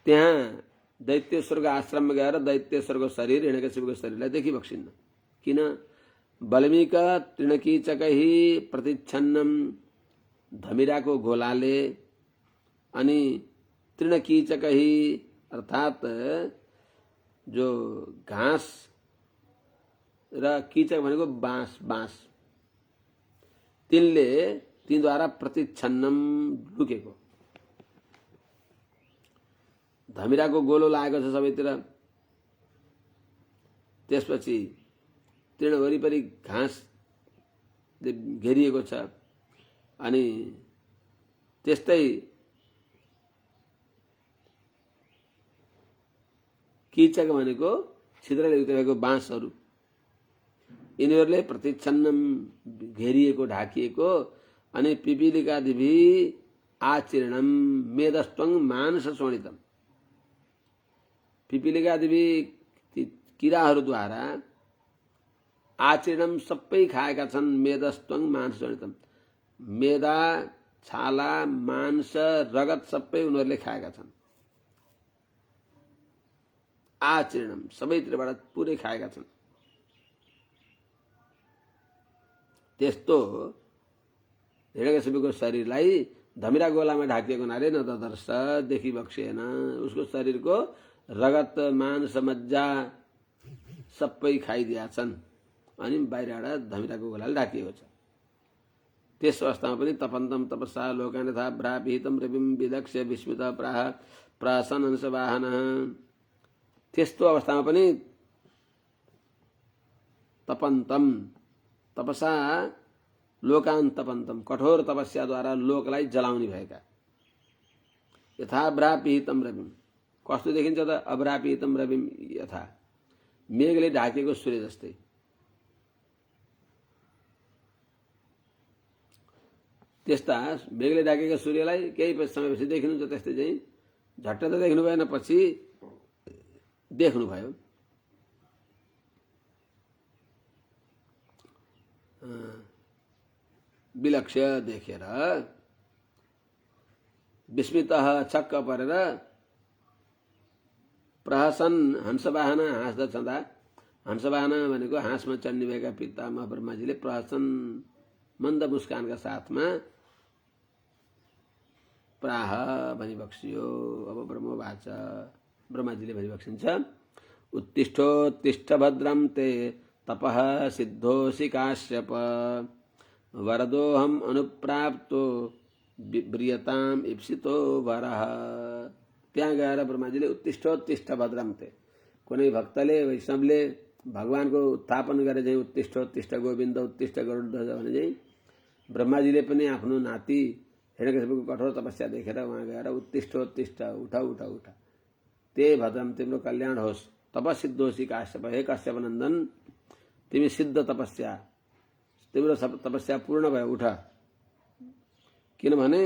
त्यहाँ दैत्येश्वरको आश्रममा गएर दैत्येश्वरको शरीर हिरण्यकशिपुको शरीरलाई देखि बक्सिन्न। किन? बल्मीक तृणकीचकै प्रतिच्छन्नम, धमिराको गोलाले, अनि तृणकीचकै अर्थात् जो घाँस र कीचक भनेको बाँस, तिनद्वारा प्रतिच्छन्नम लुकेको। धमिराको गोलो लागेको छ सबैतिर, त्यसपछि तृण वरिपरि घाँसले घेरिएको छ, अनि त्यस्तै कीचक भनेको छिद्रले युक्त भएको बाँसहरू, यिनीहरूले प्रतिच्छन्नम घेरिएको ढाकिएको। अनि पिपीलिकादिभि आचीर्णम मेदस्त्वङ मानस शोणितम, पिपीलिकादिभि किराहरूद्वारा आचीर्णम सबै खाएका छन्। मेदस्त्वङ मानस शोणितम, मेदा, छाला, मांस, रगत सबै उनीहरूले खाएका छन्। आचीर्णम सबैतिरबाट पुरै खाएका छन्। त्यस्तो हिरण्यकशिपुको शरीरलाई धमिरा गोलामा ढाकिएको हुनाले नददर्श देखि बक्सिएन। उसको शरीरको रगत, मांस, मज्जा सबै खाइदिया छन्, अनि बाहिरबाट धमिराको गोलाले ढाकिएको छ। त्यस अवस्थामा पनि तपन्तम तपस्सा लोकान यथा भ्रापिहितम रविम विदक्ष्य विस्मित प्राह प्रहसन अंशवाहन। त्यस्तो अवस्थामा पनि तपन्तम तपसा लोकान तपन्तम, कठोर तपस्याद्वारा लोकलाई जलाउने भएका। यथा भ्रापिहितम रविम, कस्तो देखिन्छ त? अभ्रापिहितम रविम यथा, मेघले ढाकेको सूर्य जस्तै। त्यस्ता मेघले ढाकेको सूर्यलाई केही समयपछि देखिनुहुन्छ, त्यस्तै चाहिँ झट्ट त देख्नु भएन, पछि देख्नुभयो। विलक्ष्य देखेर विस्मित छक्क परेर प्रहसन हंसवाहन हाँस्दछँदा, हंसवाहन भनेको हाँसमा चढ्ने भएका पितामह ब्रह्माजीले प्रहसन मन्द मुस्कानका साथमा प्राह भनी बक्सियो। अब ब्रह्मवाच, ब्रह्माजीले भनी बक्सिन्छ। उत्तिष्ठोत्तिष्ठ भद्रं ते तपः सिद्धोऽसि काश्यप, वरदोऽहम् अनुप्राप्तो ब्रियताम इप्सितो वरः। त्यहाँ गएर ब्रह्माजीले उत्तिष्ठोत्तिष्ठ भद्रं ते, कुनै भक्तले वैष्णवले भगवानको उत्थापन गरे चाहिँ उत्तिष्ठोत्तिष्ठ गोविन्द उत्तिष्ठ गरुडध्वज भने चाहिँ ब्रह्माजीले पनि आफ्नो नाति हिरण्यकशिपुको कठोर तपस्या देखेर वहाँ गएर उत्तिष्ठोत्तिष्ठ, उठ उठ उठ, ते भद्रम तिम्रो कल्याण होस्। तपसिद्धोसी काश्यप, हे काश्यप नन्दन तिमी सिद्ध तपस्या, तिम्रो तपस्या पूर्ण भयो, उठ। किनभने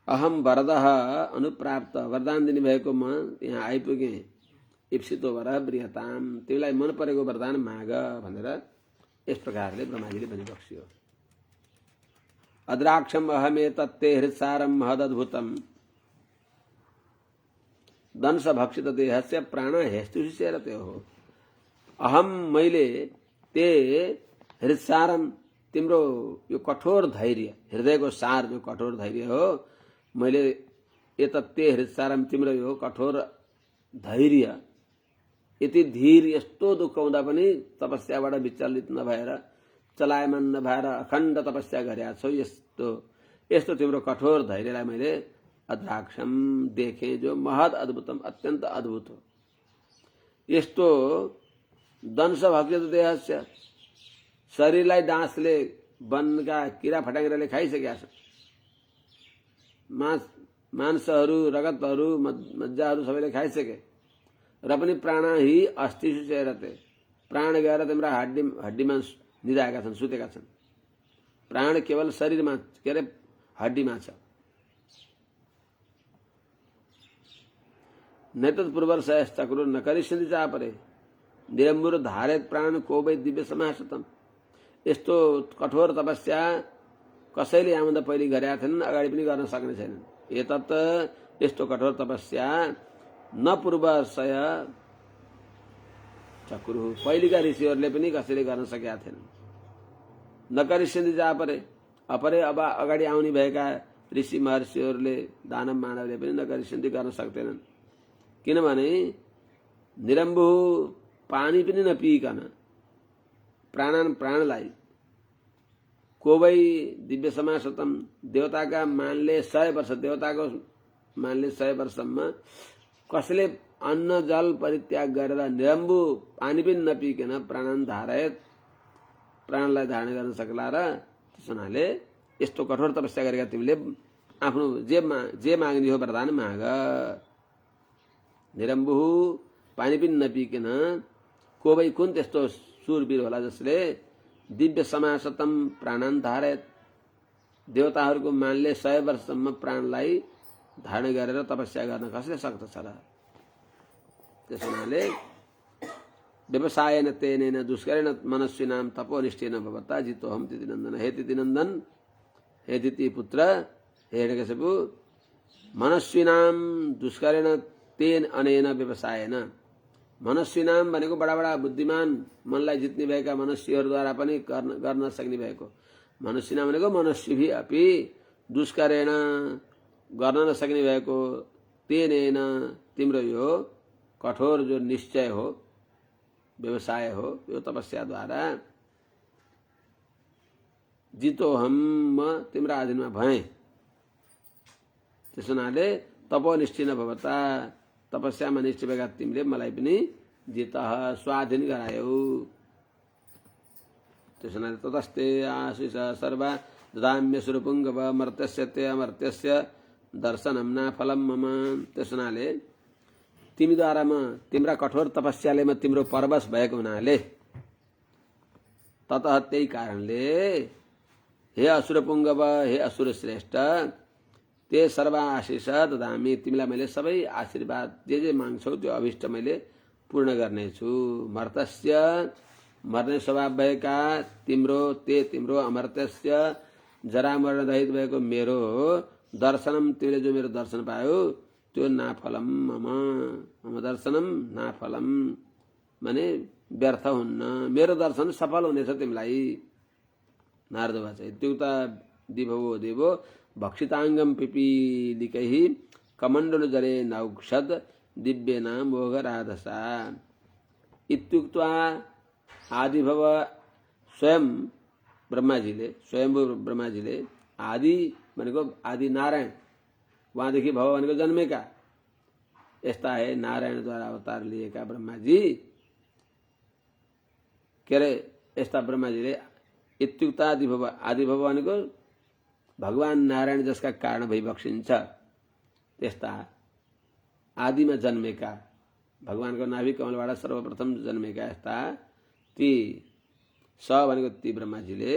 अहम वरदः अनुप्राप्त, वरदान दिने भएको म यहाँ आइपुगेँ। इप्सितो वर ब्रियताम, तिमीलाई मन परेको वरदान माग भनेर यस प्रकारले ब्रह्माजीले भनी बक्सियो। अद्राक्षम अहमे तत्ते हृत्सारम महदद्भुतम, दंश भक्षित देहस्य प्राण हेस्तुषि सेरते हो। अहम मैले ते हृदसारम तिम्रो यो कठोर धैर्य, हृदयको सार जो कठोर धैर्य हो, मैले एतत्ते हृदसारम तिम्रो यो कठोर धैर्य, यति धीर यस्तो दुःख हुँदा पनि तपस्याबाट विचलित नभएर, चलायमान नभएर अखण्ड तपस्या गरेका छौ। यस्तो तिम्रो कठोर धैर्यलाई मैले अद्राक्षम देखेँ, जो महद अद्भुतम अत्यन्त अद्भुत हो। यस्तो दंश भक्षित देहस्य, शरीरलाई डाँसले वनका किरा फट्याङ्ग्राले खाइसकेका छ। मांसहरू, रगतहरू, मज्जाहरू सबैले खाइसके, र पनि प्राण ही अस्थिषु चेरते, प्राण गएर तिम्रा हड्डीमा निदाएका छन्, सुतेका छन्। प्राण केवल शरीरमा के अरे हड्डीमा छ। नैतत्पूर्वर सहस्चक्रु न करिष्यन्ति चापरे, निरम्बुर धारेत प्राण को वै दिव्य समासतम। यस्तो कठोर तपस्या कसैले यहाँभन्दा पहिले गरेका थिएनन्, अगाडि पनि गर्न सक्ने छैनन्। एतत् यस्तो कठोर तपस्या न पूर्वशय चक्रु, पहिलेका ऋषिहरूले पनि कसैले गर्न सकेका थिएनन्। न करिष्यन्ति चापरे, अपरे अब अगाडि आउने भएका ऋषि महर्षिहरूले, दानव मानवले पनि न करिष्यन्ति गर्न सक्दैनन्। किनभने निरम्बु पानी पनि नपिइकन प्राणलाई कोवै दिव्य समासतम, देवताका मानले 100 वर्ष, देवताको मानले 100 वर्षसम्म कसले अन्न जल परित्याग गरेर निरम्बु पानी पनि नपिइकन प्राणन धारयत, प्राणलाई धारण गर्न सक्ला। र त्यसो हुनाले यस्तो कठोर तपस्या गरेका तिमीले आफ्नो जे माग्ने हो वरदान माग। निरम्बु पानी पनि नपिइकन कोवै कुन त्यस्तो सुरवीर होला जसले दिव्य समासतम प्राणन धारयत, देवताहरूको मानले 100 वर्षसम्म प्राणलाई धारण गरेर तपस्या गर्न कसले सक्दछ र। त्यसो हुनाले व्यवसायन तेनेन दुष्करेण मनस्विनाम तपोनिष्ठेन भवता जितोहम तिथिनन्दन। हे तिथिनन्दन, हे दिति पुत्र, हे हिरण्यकशिपु, मनस्विनाम दुष्करेण तेन अनेन व्यवसायन। मनस्विनाम भनेको बडा बडा बुद्धिमान, मनलाई जित्ने भएका मनुष्यहरूद्वारा पनि गर्न सक्ने भएको। मनुष्यनाम भनेको मनुष्यभि अपि दुष्करेण गर्न नसक्ने भएको, तेनेन तिम्रो यो कठोर जो निश्चय हो, व्यवसाय हो, यो तपस्याद्वारा जितो हम, म तिम्रो अधीनमा भएँ। त्यसो हुनाले तपोनिष्ठिन भवता, तपस्यामा निष्ठ भएका तिमीले मलाई पनि जित स्वाधीन गरायौ। त्यसो हुनाले ततस्ते आशिष सर्वा ददाम्य सुरपुङ्गव मर्त्यस्य ते अमर्त्यस्य दर्शनम नाफलम मम। त्यसो हुनाले तिमीद्वारा म, तिम्रा कठोर तपस्याले म तिम्रो परवश भएको हुनाले, ततः त्यही कारणले हे असुरपुङ्गव, हे असुर श्रेष्ठ, ते सर्व आशिष ददामी, तिमीलाई मैले सबै आशीर्वाद जे माग्छौ त्यो अभिष्ट मैले पूर्ण गर्नेछु। मर्तस्य मर्ने स्वभाव भएका तिम्रो, ते तिम्रो, अमर्त्यस्य जरा मरण रहित भएको मेरो दर्शनम, तिमीले जो मेरो दर्शन पायो त्यो नाफलम मम, मम दर्शनम नाफलम, माने व्यर्थ हुन्न, मेरो दर्शन सफल हुनेछ तिमीलाई। नारद वाच इत्युक्ता दिभवो देवो भक्षिताङ्गम पिपीलिकैः कमण्डलु जरे नौक्षद दिव्येन मोघराधसा। इत्युक्त्वा आदिभव स्वयं ब्रह्माजीले, स्वयम्भू ब्रह्माजीले, आदि भनेको आदि नारायण, वहाँदेखि भव भनेको जन्मेका, यस्ता है नारायणद्वारा अवतार लिएका ब्रह्माजी, के अरे यस्ता ब्रह्माजीले इत्युक्ता आदिभव, आदिभव भनेको भगवान नारायण जसका कारण भई बक्सिन्छ, त्यस्ता आदिमा जन्मेका, भगवानको नाभि कमलबाट सर्वप्रथम जन्मेका यस्ता ती स भनेको ती ब्रह्माजीले,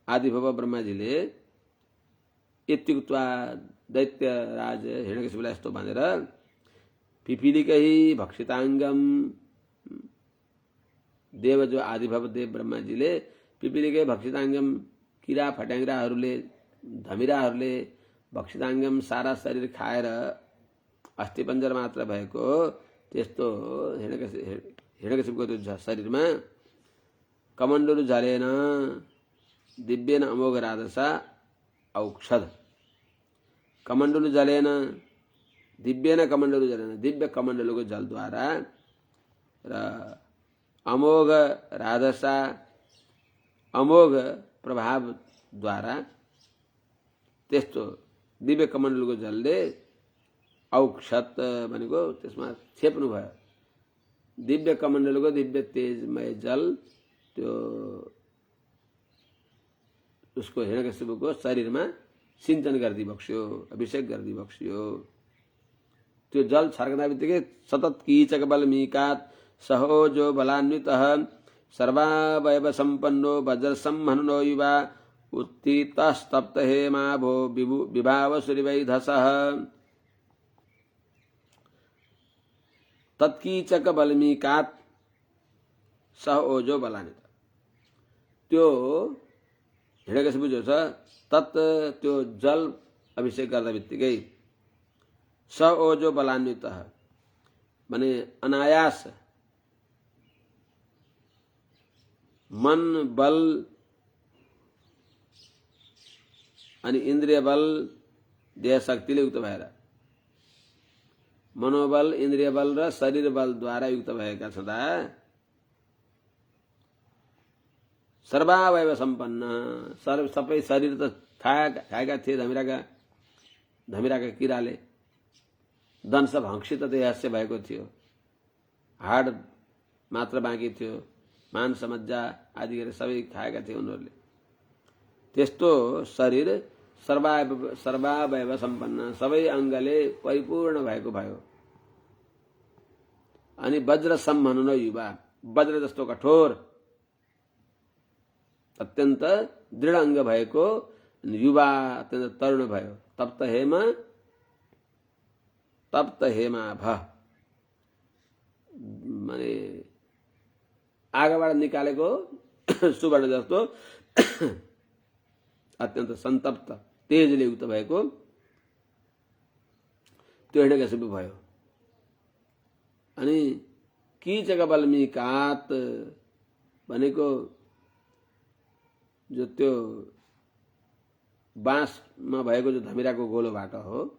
आदिभव ब्रह्माजीले इत्युक्त्वा दैत्यराज हिरण्यकशिपुलाई यस्तो भनेर पिपीलिकै भक्षिताङ्गम, देव जो आदिभव देव ब्रह्माजीले पिपीलिकै भक्षिताङ्गम, किरा फट्याङ्ग्राहरूले, धमिराहरूले भक्षिताङ्गम सारा शरीर खाएर अस्थिपञ्जर मात्र भएको त्यस्तो हिरण्यकशिपुको त्यो शरीरमा कमण्डलु झरेन, दिव्येन अमोघ राजसा औषध। कमण्डलु जलेन, दिव्येन कमण्डलु जलेन, दिव्य कमण्डलुको जलद्वारा र अमोघ राजसा, अमोघ प्रभावद्वारा त्यस्तो दिव्य कमण्डलुको जलले औक्षत भनेको त्यसमा छेप्नु भयो। दिव्य कमण्डलुको दिव्य तेजमय जल त्यो उसको हिरण्यकशिपुको शरीरमा सिंचन गरिदिई बक्स्यो, अभिषेक गरिदिई बक्स्यो। त्यो जल छर्कदा बित्तिकै सतत कीचक बलमीकात सहोजो बलान्वितः सर्वावयव सम्पन्नो वज्रसम्हनो युवा उत्थितस्तप्त हेमाभो विभाव सूर्यवैधसः। तत्कीचक बलमीकात सहोजो बलान्वित, त्यो हिरण्यकशिपु जो छ तत् त्यो जल अभिषेक गर्दा बित्तिकै सओजो बलान्वित माने अनायास मन बल अनि इन्द्रिय बल देह शक्तिले युक्त भएर, मनोबल इन्द्रिय बल र शरीर बलद्वारा युक्त भएका छँदा सर्वावयव सम्पन्न, सबै शरीर त खाएका थिए धमिराका किराले, दंश भंक्षित देहस्य भएको थियो, हाड मात्र बाँकी थियो, मांस मज्जा आदि गरेर सबै खाएका थिए उनीहरूले। त्यस्तो शरीर सर्वावयव सम्पन्न, सबै अङ्गले परिपूर्ण भएको भयो। अनि वज्र सम्हन युवा, वज्र जस्तो कठोर अत्यन्त दृढ अङ्ग भएको युवा अत्यन्त तरुण भयो। तप्त हेमाभ माने आगोबाट निकालेको सुवर्ण जस्तो अत्यन्त सन्तप्त तेजले युक्त भएको त्यो हिरण्यकशिपु भयो। अनि कीचक बलमीकात भनेको जो त्यो बाँसमा भएको जो धमिराको गोलोबाट हो,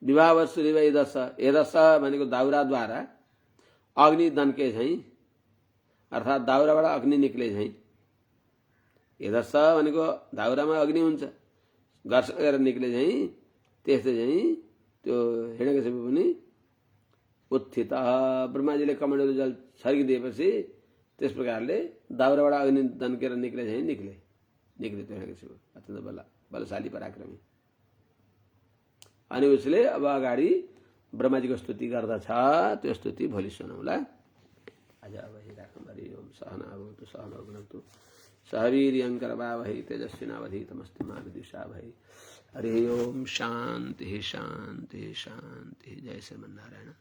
विभाव सूर्यवैधस, एधस भनेको दाउराद्वारा अग्नि दन्के झैं, अर्थात् दाउराबाट अग्नि निक्ले झैं। एधस भनेको दाउरामा अग्नि हुन्छ, घर्षण गरेर निक्ले झैं, त्यस्तै झैं त्यो हिरण्यकशिपु पनि उत्थित। ब्रह्माजीले कमण्डलु जल छर्किदिएपछि त्यस प्रकारले दाउराबाट अग्नि दन्केर निक्ले झैं निक्ले त्यो हिरण्यकशिपु अत्यन्त बलशाली पराक्रमी। अनि उसले अब अगाडि ब्रह्माजीको स्तुति गर्दछ। त्यो स्तुति भोलि सुनौला। आज अब राखौँ। हरि ओम। सहना भवतु सहनौ भुनक्तु सह वीर्यं करवावहै तेजस्विनावधीतमस्तु मा विद्विषावहै। हरि ओम। शांति शांति शांति। जय श्रीमन्नारायण।